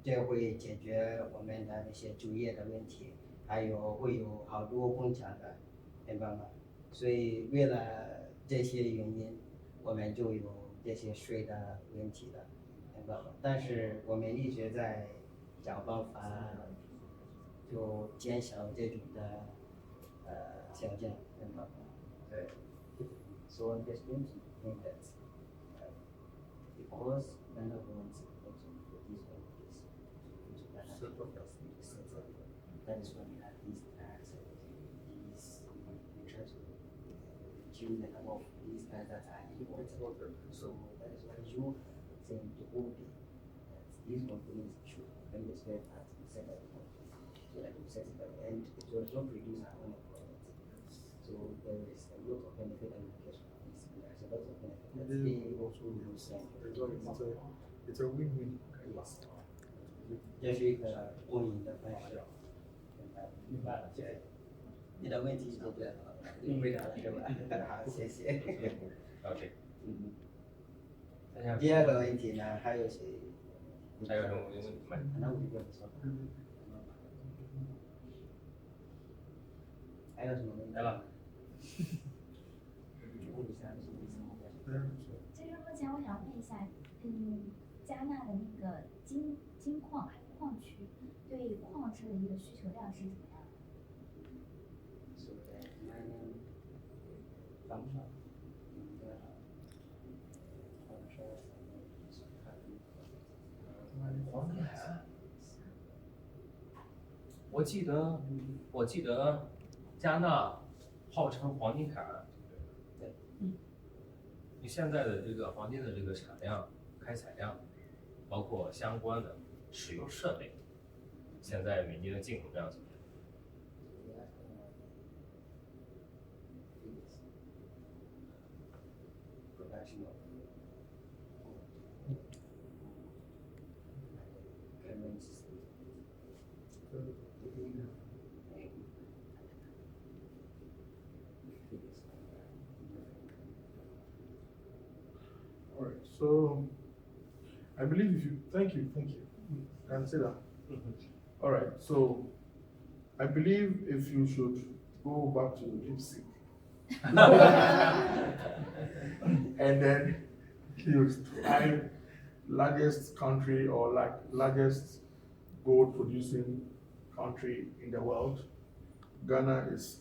[SPEAKER 4] 这会解决我们的那些就业的问题，还有会有好多工厂的，明白吗？所以为了这些原因，我们就有这些税的问题的，明白吗？但是我们一直在找办法。就减少这种的条件，明白吗？对。So I'm just going to think that because Ghana wants a lot of these companies to Ghana to settle, that is why we have these taxes, we try to reduce the number of these taxes that are imported. So that is why you saying to OB that these companies should bring the spare parts and settle the so that we set it up and it will not reduce our own employment. So there is a lot of benefit and implication of this. There is a lot of benefit that they also will send.
[SPEAKER 3] It's a win-win.
[SPEAKER 4] Yes. 这是一个公赢的方式。
[SPEAKER 8] 明白了，谢谢。
[SPEAKER 4] 你的问题解决了，你回答了是吧？好，谢谢。
[SPEAKER 1] OK。
[SPEAKER 4] 第二个问题呢，还有谁？
[SPEAKER 1] 还有什么问题吗？
[SPEAKER 4] 那我就不说。还有什么问题？
[SPEAKER 1] 来吧。
[SPEAKER 9] 就是目前我想问一下，加纳的那个金矿区对矿车的一个需求量是怎么样的？
[SPEAKER 1] 我记得加纳号称黄金海岸，对，你现在的这个黄金的这个产量、开采量，包括相关的使用设备，现在每年的进口量怎么样？All
[SPEAKER 3] right, so I believe if you, thank you. Can say that. All right, so I believe if you should go back to the lipstick And then you strive largest country or like largest gold producing country in the world. Ghana is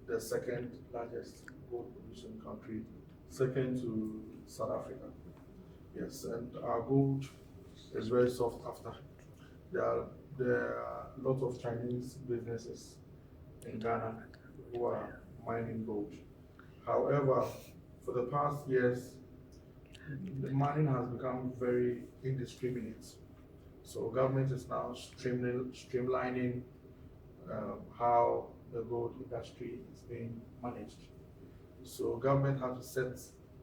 [SPEAKER 3] the second largest gold producing country, second to South Africa. Yes, and our gold is very sought after. There are a lot of Chinese businesses in Ghana who are mining gold. However, for the past years, the mining has become very indiscriminate. So government is now streamlining how the gold industry is being managed. So government has to set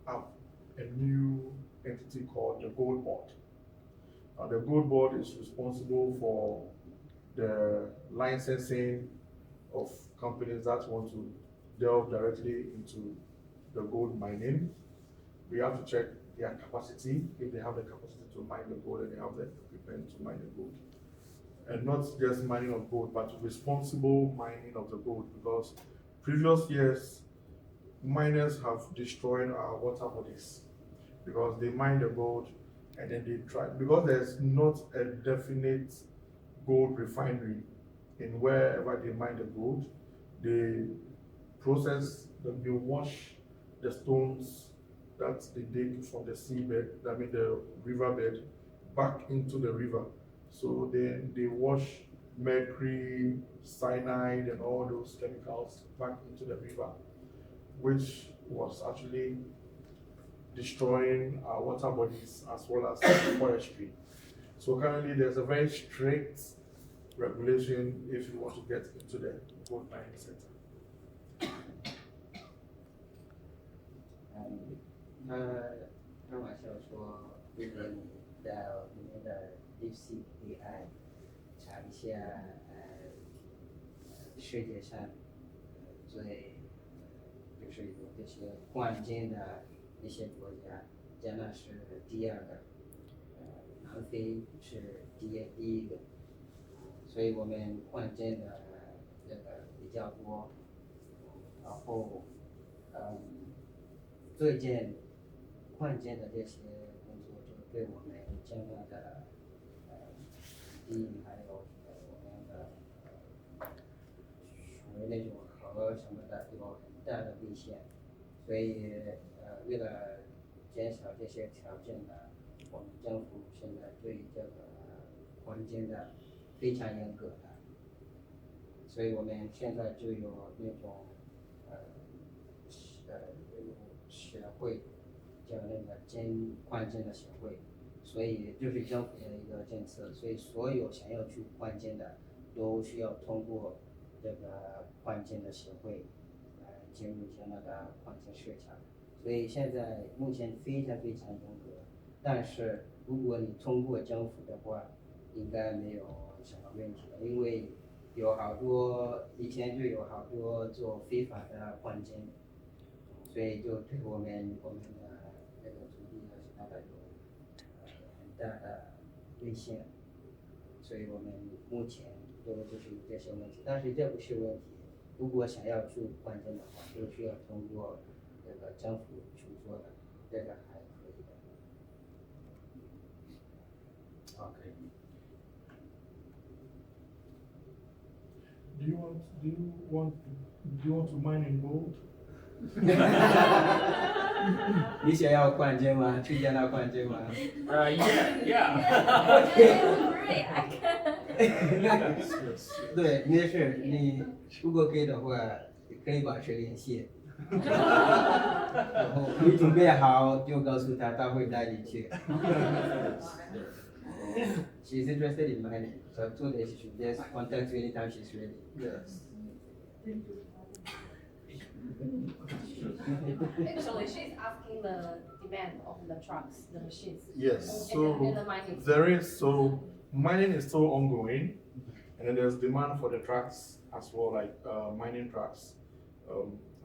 [SPEAKER 3] up a new entity called the Gold Board. The Gold Board is responsible for the licensing of companies that want to delve directly into the gold mining. We have to check their capacity, if they have the capacity to mine the gold and they have the equipment to mine the gold. And not just mining of gold, but responsible mining of the gold, because previous years, miners have destroyed our water bodies because they mine the gold and then they try, because there's not a definite gold refinery in wherever they mine the gold, they process, they wash the stones that they dig from the seabed, the riverbed, back into the river. So then they wash mercury, cyanide, and all those chemicals back into the river, which was actually destroying our water bodies as well as forestry. So currently there's a very strict regulation if you want to get into the gold mining sector.
[SPEAKER 4] 开玩笑说，如果你到里面的 DeepSeek AI 查一下，世界上最就是有这些矿井的一些国家，加纳是第二个，南非是第一个，所以我们矿井的这个比较多，然后最近矿井的这些工作就对我们加拿的地还有我们的属于那种河什么的有很大的危险，所以为了减少这些条件呢，我们政府现在对这个矿井的非常严格的，所以我们现在就有那种协会，叫那个矿井的协会，所以就是政府的一个政策，所以所有想要去矿井的都需要通过这个矿井的协会进入加拿大矿井市场，所以现在目前非常非常严格，但是如果你通过政府的话，应该没有什么问题的，因为有好多以前就有好多做非法的矿井，所以就对我们的这个土地和其他的有很大的危险，所以我们目前就是有这些问题，但是这不是问题。如果想要去矿井的话，就需要通过这个政府去做的，这个还可以的。
[SPEAKER 1] Okay.
[SPEAKER 3] Do you want to mine in gold?
[SPEAKER 4] 你想要矿井吗？去加拿大矿井吗？
[SPEAKER 1] Yeah.
[SPEAKER 3] Yes.
[SPEAKER 4] 对，没事，你如果可以的话，可以保持联系。然后你准备好就告诉他，他会带你去。She's interested in mining, so two days she should just contact you anytime she's ready.
[SPEAKER 3] Yes.
[SPEAKER 2] Actually, she's asking the demand of the trucks, the machines.
[SPEAKER 3] Yes.
[SPEAKER 2] And the mining.
[SPEAKER 3] Mining is still ongoing, and then there's demand for the trucks as well, like mining trucks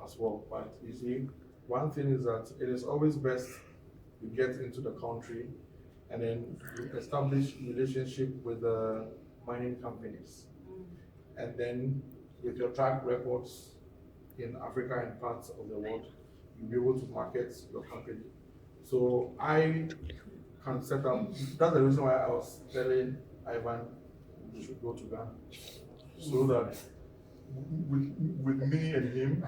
[SPEAKER 3] as well. But you see, one thing is that it is always best you get into the country and then you establish relationship with the mining companies. And then with your track records, in Africa and parts of the world, you'll be able to market your company. So I can set up, that's the reason why I was telling Ivan we should go to Ghana. So that with me and him,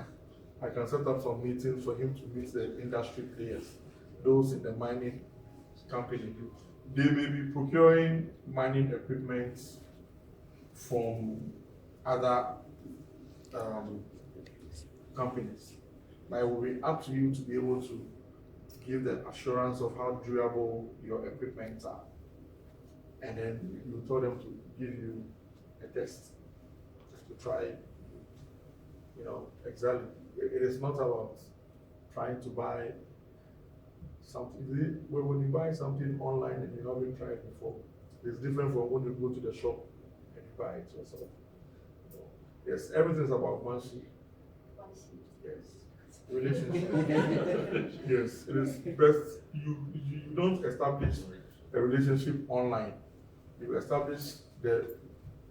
[SPEAKER 3] I can set up some meetings for him to meet the industry players, those in the mining company. They may be procuring mining equipment from other companies, but it will be up to you to be able to give them assurance of how durable your equipment are. And then you tell them to give you a test to try, you know, exactly. It is not about trying to buy something. When you buy something online and you haven't tried it before, it's different from when you go to the shop and you buy it yourself. Yes, everything's about once. Yes. Relationship. Yes, it is best. You don't establish a relationship online. You establish the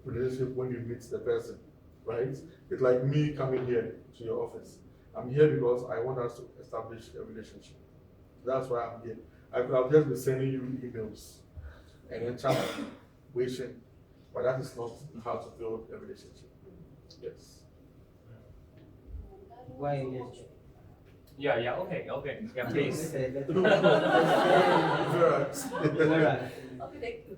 [SPEAKER 3] relationship when you meet the person, right? It's like me coming here to your office. I'm here because I want us to establish a relationship. That's why I'm here. I could have just been sending you emails and then chat, waiting, but that is not how to build a relationship. Yes.
[SPEAKER 4] Why is
[SPEAKER 1] Yeah, okay, yeah, please.
[SPEAKER 2] OK， thank you。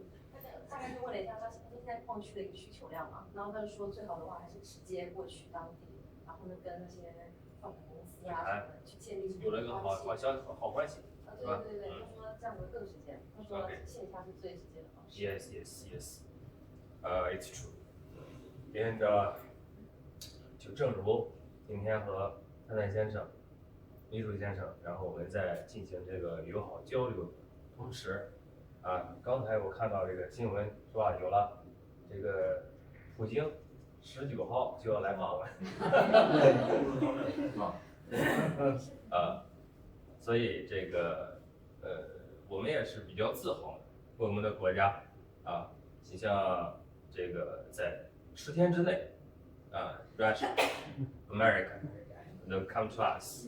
[SPEAKER 2] 大概就问了一下，他现在矿区的一个需求量嘛，然后他就说最好的话还是直接过去当地，然后呢跟那些矿产公司呀什么的去建立
[SPEAKER 1] 有了一个好关系。
[SPEAKER 2] 对，他说这样会更直接，他说线下是最直接的方式。
[SPEAKER 1] Yes. It's true. And 就正如今天和灿先生、秘书先生，然后我们在进行这个友好交流的同时，刚才我看到这个新闻是吧？有了这个普京19号就要来访问，所以这个我们也是比较自豪的，我们的国家你像这个在10天之内Russia, America, they'll come to us.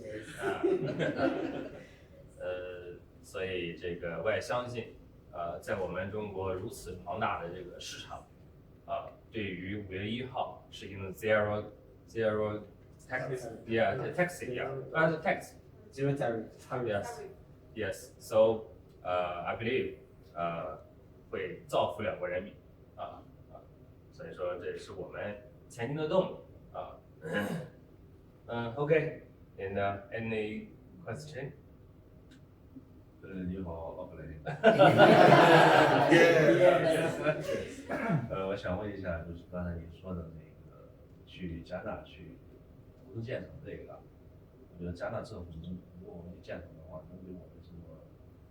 [SPEAKER 1] 所以这个我也相信，在我们中国如此庞大的这个市场，对于5月1号实行的 zero tax,
[SPEAKER 4] zero tariff?
[SPEAKER 1] Yes. So I believe 会造福2国人民所以说这是我们前进的动力Okay. And any question?
[SPEAKER 5] 你好，奥克雷。我想问一下，就是刚才你说的那个去加拿大去投资建厂这个，我觉得加拿大政府如果我们去建厂的话，能给我们什么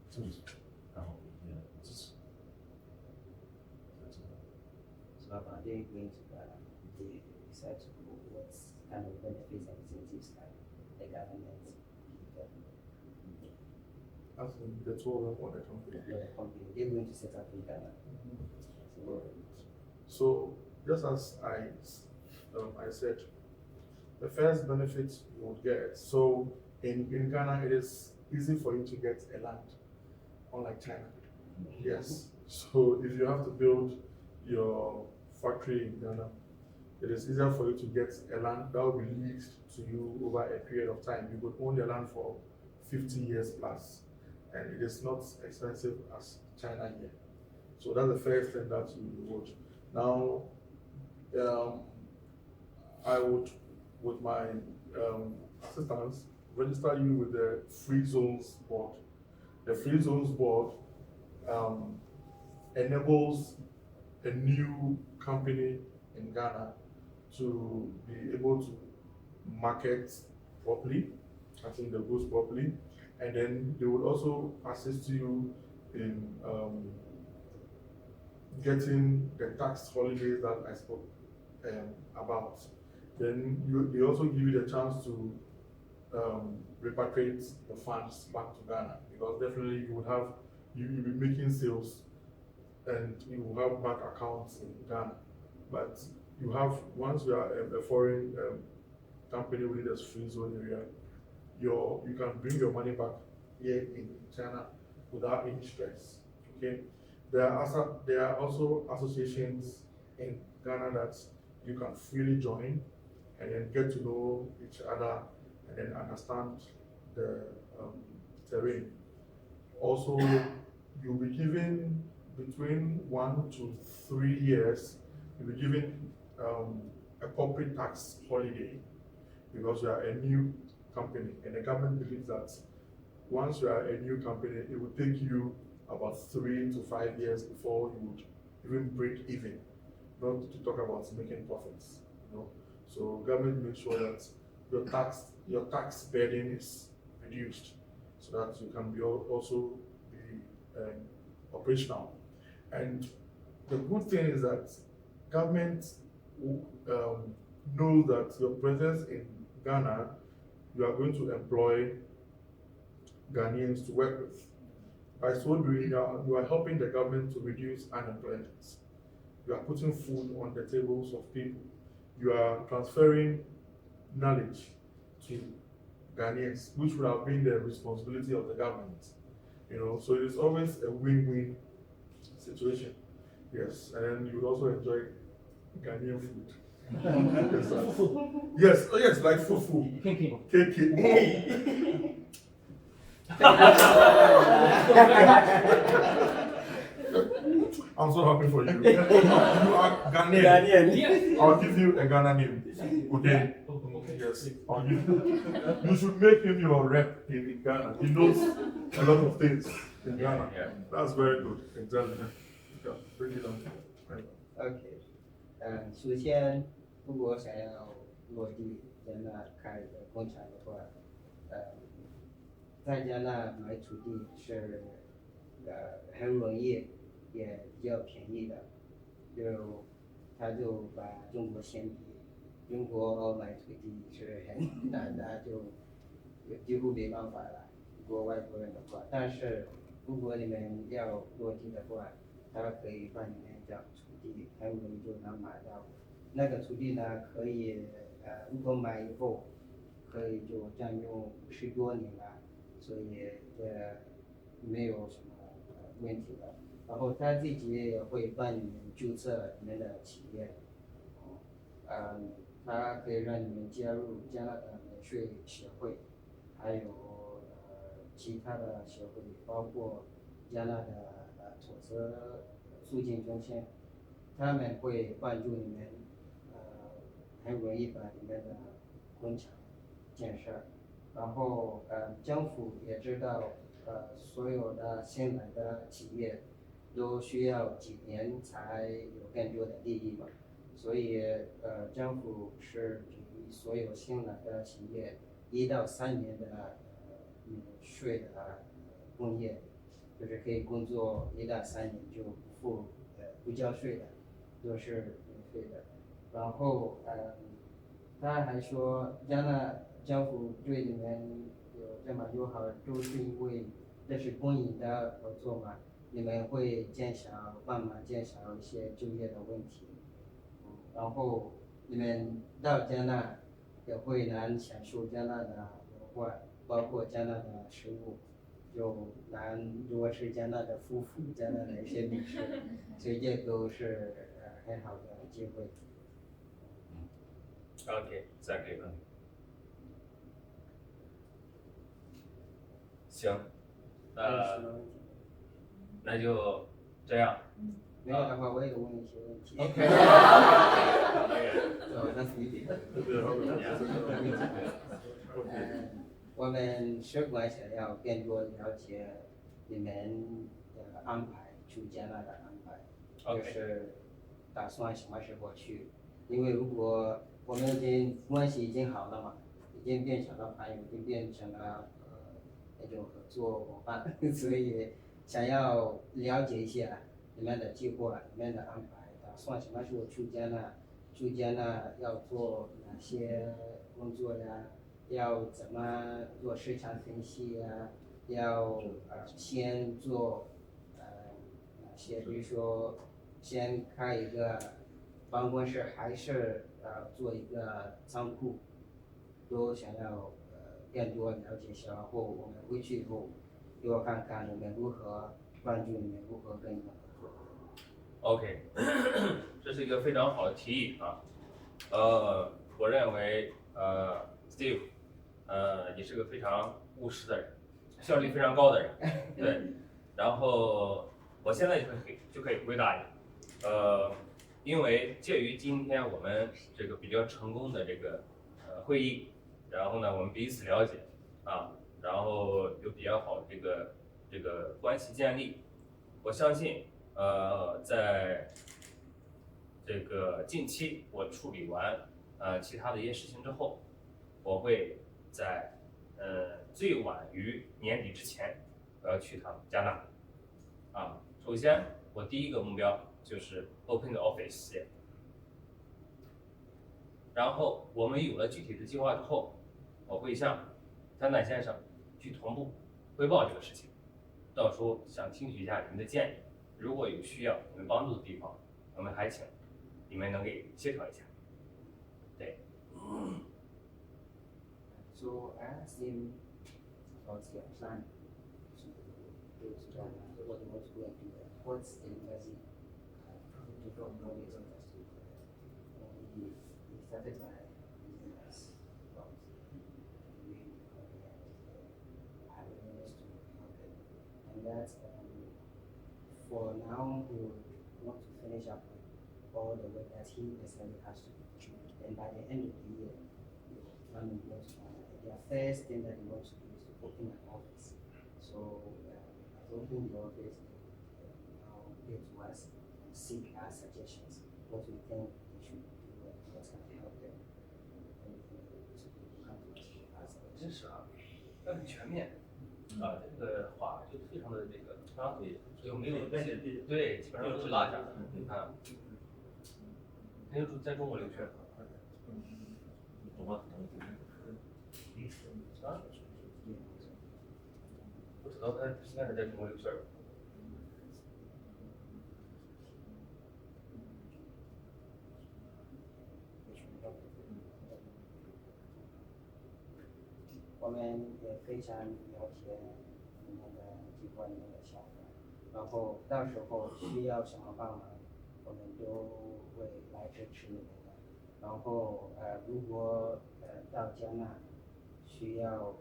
[SPEAKER 5] 政策，然后一些支持？是吧？
[SPEAKER 4] Are they going to Ghana? They decide to go. What kind of benefits and incentives can the government give them?
[SPEAKER 3] As in the two of them or the company?
[SPEAKER 4] The company, they're going to set up in Ghana.
[SPEAKER 3] So just as I said, the first benefit you would get. So in Ghana, it is easy for you to get a land, unlike China. Yes. So if you have to build your factory in Ghana, it is easier for you to get a land that will be leased to you over a period of time. You could own the land for 50 years plus, and it is not expensive as China here. So that's the first thing that you would. Now, I would, with my assistants, register you with the Free Zones Board. The Free Zones Board enables a new company in Ghana to be able to market properly, I think the goods properly, and then they would also assist you in getting the tax holidays that I spoke about. Then they also give you the chance to repatriate the funds back to Ghana, because definitely you'll be making sales and you will have bank accounts in Ghana. But you have, once you are a foreign company within the free zone area, you can bring your money back here in China without any stress. Okay, there are also associations in Ghana that you can freely join and then get to know each other and then understand the terrain. Also, you'll be given between 1 to 3 years, you'll be given a corporate tax holiday because you are a new company, and the government believes that once you are a new company, it will take you about 3 to 5 years before you would even break even, not to talk about making profits. So government makes sure that your tax burden is reduced, so that you can also be operational. And the good thing is that government knows that your presence in Ghana, you are going to employ Ghanaians to work with. By so doing, you are helping the government to reduce unemployment. You are putting food on the tables of people. You are transferring knowledge to Ghanaians, which would have been the responsibility of the government. So it's always a win-win situation. Yes, and then you would also enjoy Ghanaian food. Yes, yes, like fufu. KK. I'm so happy for you. You are Ghanaian. I'll give you a Ghana name. Okay? Yes. You should make him your rep in Ghana. He knows a lot of things in Ghana.
[SPEAKER 1] Yeah.
[SPEAKER 3] That's very good. Exactly. Yeah, bring it on.
[SPEAKER 4] OK，首先，如果想要落地在那开一个工厂的话，在加拿大买土地是很容易，也比较便宜的。他就把中国相比，中国买土地是很难的，就几乎没办法了。如果外国人的话，但是如果你们要落地的话，他可以帮你们找土地，很容易就能买到。那个土地呢，可以如果买以后，可以就占用10多年了，所以没有什么问题的。然后他自己也会帮你们注册你们的企业，他可以让你们加入加拿大免税协会，还有其他的协会，包括加拿大投资促进中心，他们会帮助你们很容易把你们的工厂建设。然后政府也知道所有的新来的企业都需要几年才有更多的利益嘛，所以政府是给所有新来的企业1到3年的免税的工业，就是可以工作1到3年就不交税的，都是免费的。然后他还说加拿大政府对你们有这么友好，都是因为这是公营的合作嘛，你们会帮忙减少一些就业的问题。然后你们到加拿大也会能享受加拿大文化，包括加拿大食物，就能多吃加拿大夫妇加拿大一些美食，所以这都是很好的机会。
[SPEAKER 1] OK， 再给问。行，那就这样。
[SPEAKER 4] 没有的话，我也问一些问题。
[SPEAKER 1] OK。
[SPEAKER 4] 我们Shacman想要更多了解你们的安排，去加拿大安排，就是打算什么时候去？因为如果我们关系已经好了嘛，已经变成了朋友，已经变成了那种合作伙伴，所以想要了解一下你们的计划、你们的安排，打算什么时候去加拿大？去加拿大要做哪些工作呀？要怎么做市场分析呀？要先做哪些？比如说，先开一个办公室，还是做一个仓库？都想要更多了解小然后我们回去以后又要看看我们如何帮助你们如何跟你们合作。
[SPEAKER 1] OK， 这是一个非常好的提议啊。我认为Steve，你是个非常务实的人，效率非常高的人，对。然后我现在就可以回答你，因为介于今天我们这个比较成功的这个会议，然后呢我们彼此了解啊，然后有比较好的这个关系建立，我相信在这个近期我处理完其他的一些事情之后，我会在最晚于年底之前，我要去趟加纳。啊，首先我第一个目标就是 open the office， 然后我们有了具体的计划之后，我会向丹丹先生去同步汇报这个事情，到时候想听取一下你们的建议，如果有需要你们帮助的地方，我们还请你们能给协调一下。对。
[SPEAKER 4] So I asked him about your plan to go to Ghana, what you want to go and do there, what's the embassy different knowledge industry. He started by business about the way I managed to help him. And that for now he would want to finish up with all the work that he personally has to do. And by the end of the year, family wants to the first thing that he wants to do is to open an office. So as opening the office, now get to us and seek our suggestions, what we think they should do and what's going to help them. And to come to us as
[SPEAKER 1] 真是啊，要很全面啊，这个话就非常的这个啊，就没有对，基本上都是落下的啊。您在中国留学？啊？不知道他应该是在中国留学。
[SPEAKER 4] 我们也非常了解你们的计划、你们的想法，然后到时候需要什么帮忙，我们都会来支持你们的。然后如果到加纳需要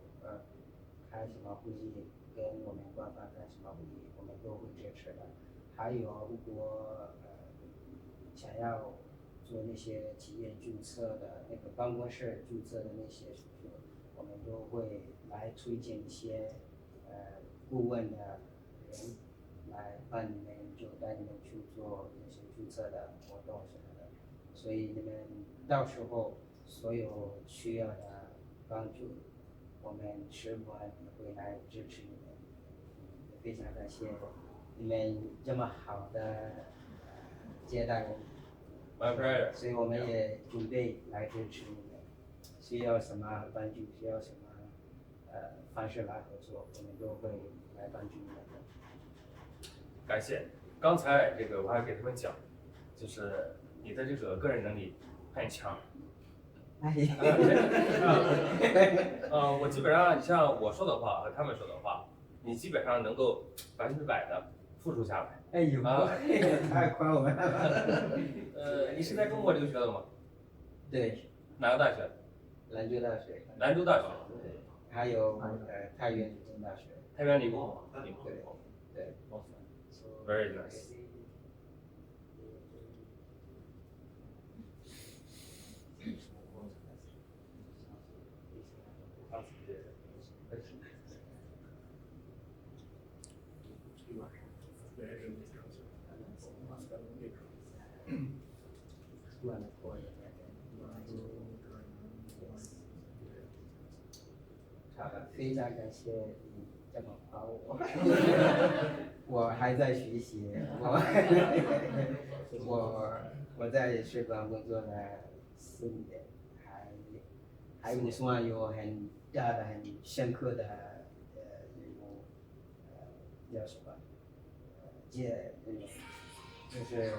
[SPEAKER 4] 开什么会议，跟我们官方开什么会议，我们都会支持的。还有如果想要做那些企业注册的那个办公室注册的那些手续，我们都会来推荐一些顾问的人来帮你们，就带你们去做那些注册的活动什么的。所以你们到时候所有需要的帮助，我们使馆也会来支持你们。也非常感谢你们这么好的接待我们。
[SPEAKER 1] My pleasure。
[SPEAKER 4] 所以我们也准备来支持你们。需要什么帮助，需要什么方式来合作，我们都会来帮助你们的。
[SPEAKER 1] 感谢。刚才这个我还给他们讲，就是你的这个个人能力很强。我基本上你像我说的话和他们说的话，你基本上能够100%的复述下来。
[SPEAKER 4] 哎呦，太夸我们了。
[SPEAKER 1] 你是在中国留学的吗？
[SPEAKER 4] 对。
[SPEAKER 1] 哪个大学？
[SPEAKER 4] 兰州大学。
[SPEAKER 1] 兰州大学。
[SPEAKER 4] 对。还有太原理工大学。
[SPEAKER 1] 太原理工。
[SPEAKER 4] 对。对。
[SPEAKER 1] Very nice。
[SPEAKER 4] 非常感谢你这么夸我，我还在学习，我在使馆工作了4年，还不算有很大的、很深刻的那种叫什么就是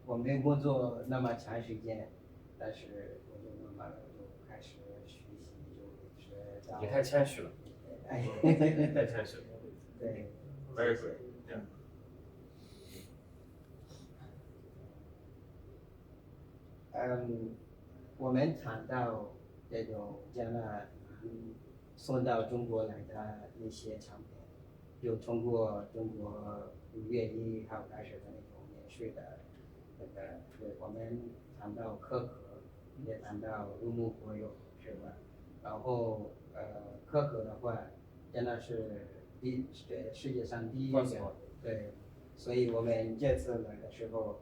[SPEAKER 4] 我没工作那么长时间，但是我就慢慢的就开始学习。
[SPEAKER 1] 你太谦虚了，
[SPEAKER 4] 哎，
[SPEAKER 1] 太谦虚了。
[SPEAKER 4] 对，
[SPEAKER 1] Very good. Yeah.
[SPEAKER 4] 我们谈到这种加纳送到中国来的那些产品，就通过中国5月1号开始的那种免税的那个，我们谈到可可，也谈到入目国有，是吧？然后可可的话，真的是世界上第一个，对，所以我们这次来的时候。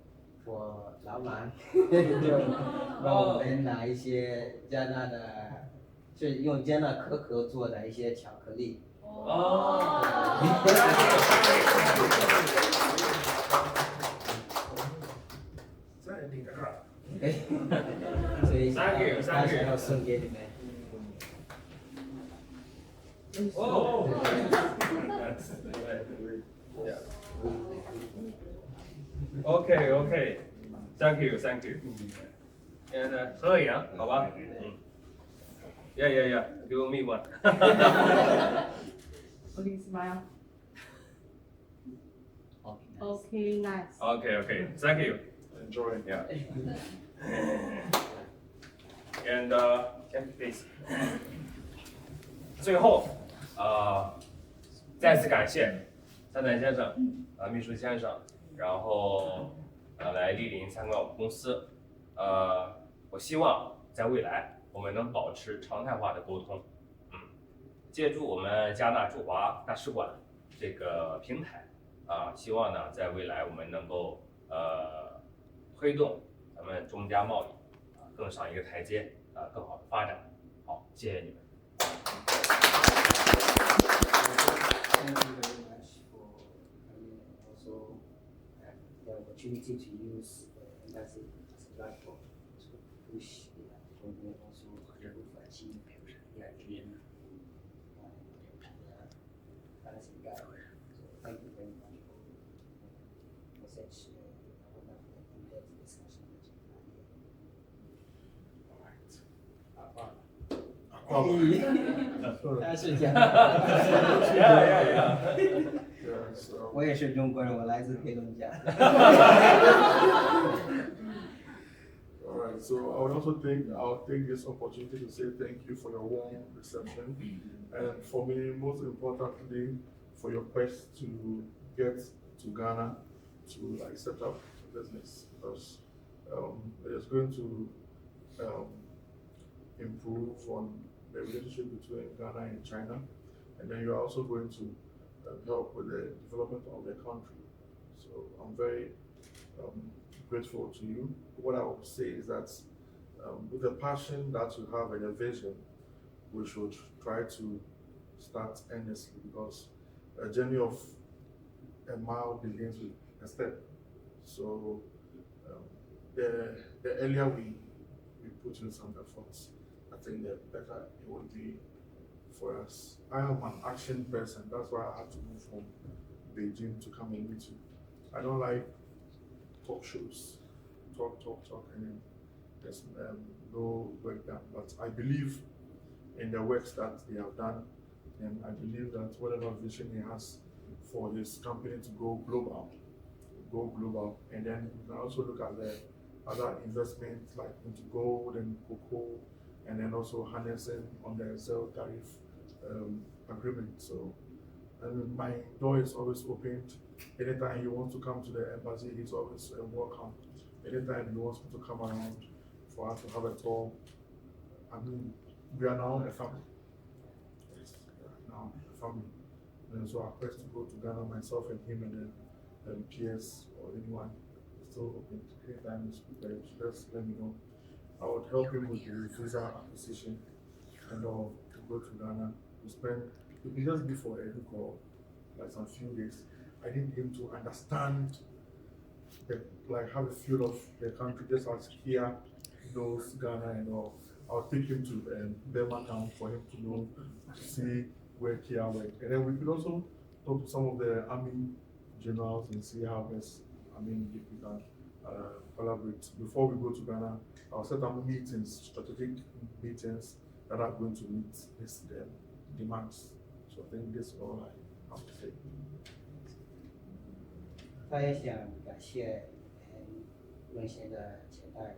[SPEAKER 4] 我老板就让我们拿一些加拿大，是用加拿大可可做的一些巧克力。
[SPEAKER 1] 哦。
[SPEAKER 3] 在那个。
[SPEAKER 4] 所以他想要送给你们。
[SPEAKER 1] 哦。Okay, okay. Thank you, thank you. And 合个影，好吧？Yeah, yeah, yeah. Give me one.
[SPEAKER 7] Okay, smile. Okay, nice.
[SPEAKER 1] Okay, okay. Thank you.
[SPEAKER 3] Enjoy.
[SPEAKER 1] Yeah. And please. 最后再次感谢三南先生、秘书先生，然后来莅临参观我们公司。我希望在未来我们能保持常态化的沟通。借助我们加拿大驻华大使馆这个平台希望呢在未来我们能够推动咱们中加贸易更上一个台阶更好的发展。好，谢谢你们。
[SPEAKER 4] Thank you very much for coming and also the opportunity to use the embassy as a platform to push the program also to achieve the agreement. So thank you very much for such a wonderful in-depth discussion that you had. 他是讲，我也是中国人，我来自黑龙江。
[SPEAKER 3] Alright, so I'll take this opportunity to say thank you for your warm reception, and for me, most importantly, for your quest to get to Ghana to set up a business, because it is going to improve on the relationship between Ghana and China, and then you're also going to help with the development of the country. So I'm very grateful to you. What I would say is that with the passion that you have and the vision, we should try to start earnestly, because a journey of a mile begins with a step. So the earlier we put in some efforts, I think the better it will be for us. I am an action person. That's why I had to move from Beijing to come and meet you. I don't like talk shows, talk, and then there's no work done. But I believe in the works that they have done, and I believe that whatever vision he has for his company to go global. And then you can also look at the other investments like into gold and cocoa, and then also harnessing on the zero tariff agreement. So my door is always opened. Anytime he wants to come to the embassy, he's always welcome. Anytime he wants to come around for us to have a talk, I mean, we are now a family. Yes, we are now a family. And so our quest to go to Ghana, myself and him, and then PS or anyone is still open. Anytime he's prepared, just let me know. I would help him with the visa acquisition and all to go to Ghana. We spend, it could just be for a week or like some few days. I need him to understand, have a feel of the country, just as here knows Ghana and all. I'll take him to Birmingham for him to know, to see where Kia worked. And then we could also talk to some of the army generals and see how best, if we can collaborate. Before we go to Ghana, I'll set up meetings, strategic meetings, that are going to meet this demands. So I think this is all I have to say.
[SPEAKER 4] 他也想感谢温馨的接待，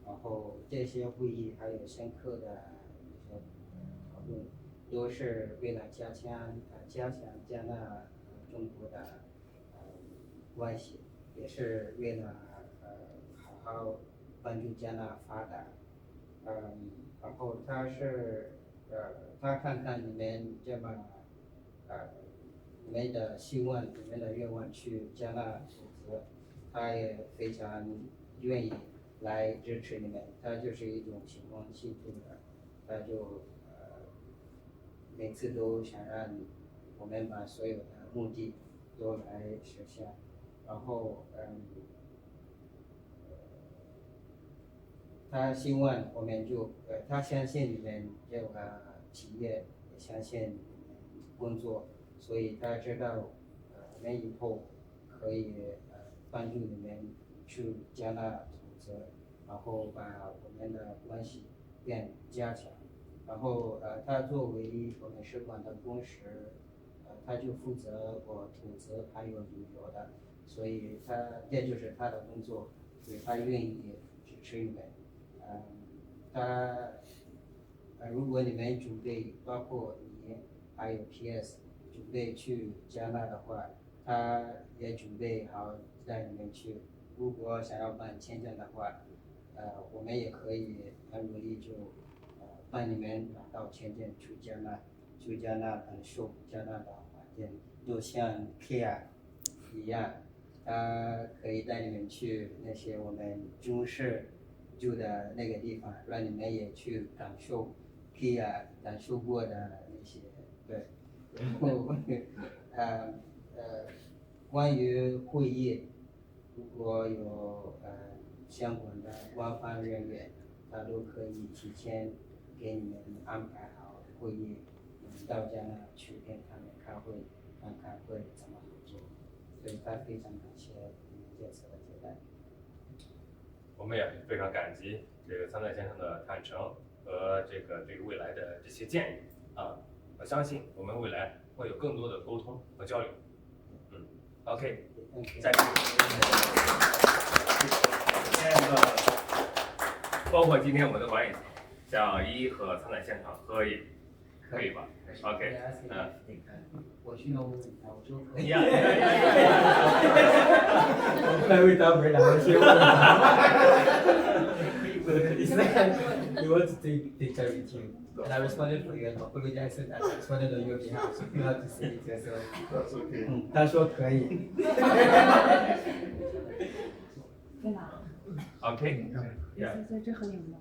[SPEAKER 4] 然后这些会议还有深刻的一些讨论，都是为了加强加纳中国的关系，也是为了好好帮助加纳发展。然后他看看你们这么你们的希望、你们的愿望去加纳投资，他也非常愿意来支持你们。他就是一种情况信徒的，他就每次都想让我们把所有的目的都来实现。然后他希望我们他相信你们这个企业，也相信你们工作。所以他知道，我们以后可以帮助你们去加纳投资，然后把我们的关系更加强。然后他作为我们使馆的公使，他就负责我投资还有旅游的，所以这就是他的工作，所以他愿意支持你们。如果你们准备，包括你还有 PS。准备去加纳的话，他也准备好带你们去。如果想要办签证的话，我们也可以很努力就帮你们拿到签证去加纳，感受加拿大环境，就像 Kia 一样，他可以带你们去那些我们中式住的那个地方，让你们也去感受 Kia 感受过的那些，对。然后关于会议，如果有相关的官方人员，他都可以提前给你们安排好会议，到加拿大去跟他们开会，看看会怎么合作。所以他非常感谢你们这次的接待。
[SPEAKER 1] 我们也非常感激这个参赛先生的坦诚和这个对于未来的这些建议啊。我相信我们未来会有更多的沟通和交流。OK， 再见。包括今天我们的晚宴，像一和参赛现场可以吧 ？OK，
[SPEAKER 4] 我需要问他，我说可以。
[SPEAKER 10] 我快问他回答，我先问他。He said he wants to take picture with you. And I responded for you and apologized that I responded on your behalf, so you have to say it yourself.
[SPEAKER 3] That's okay.
[SPEAKER 10] 他说可以。
[SPEAKER 7] 在哪？
[SPEAKER 1] OK，
[SPEAKER 7] 在这很有用。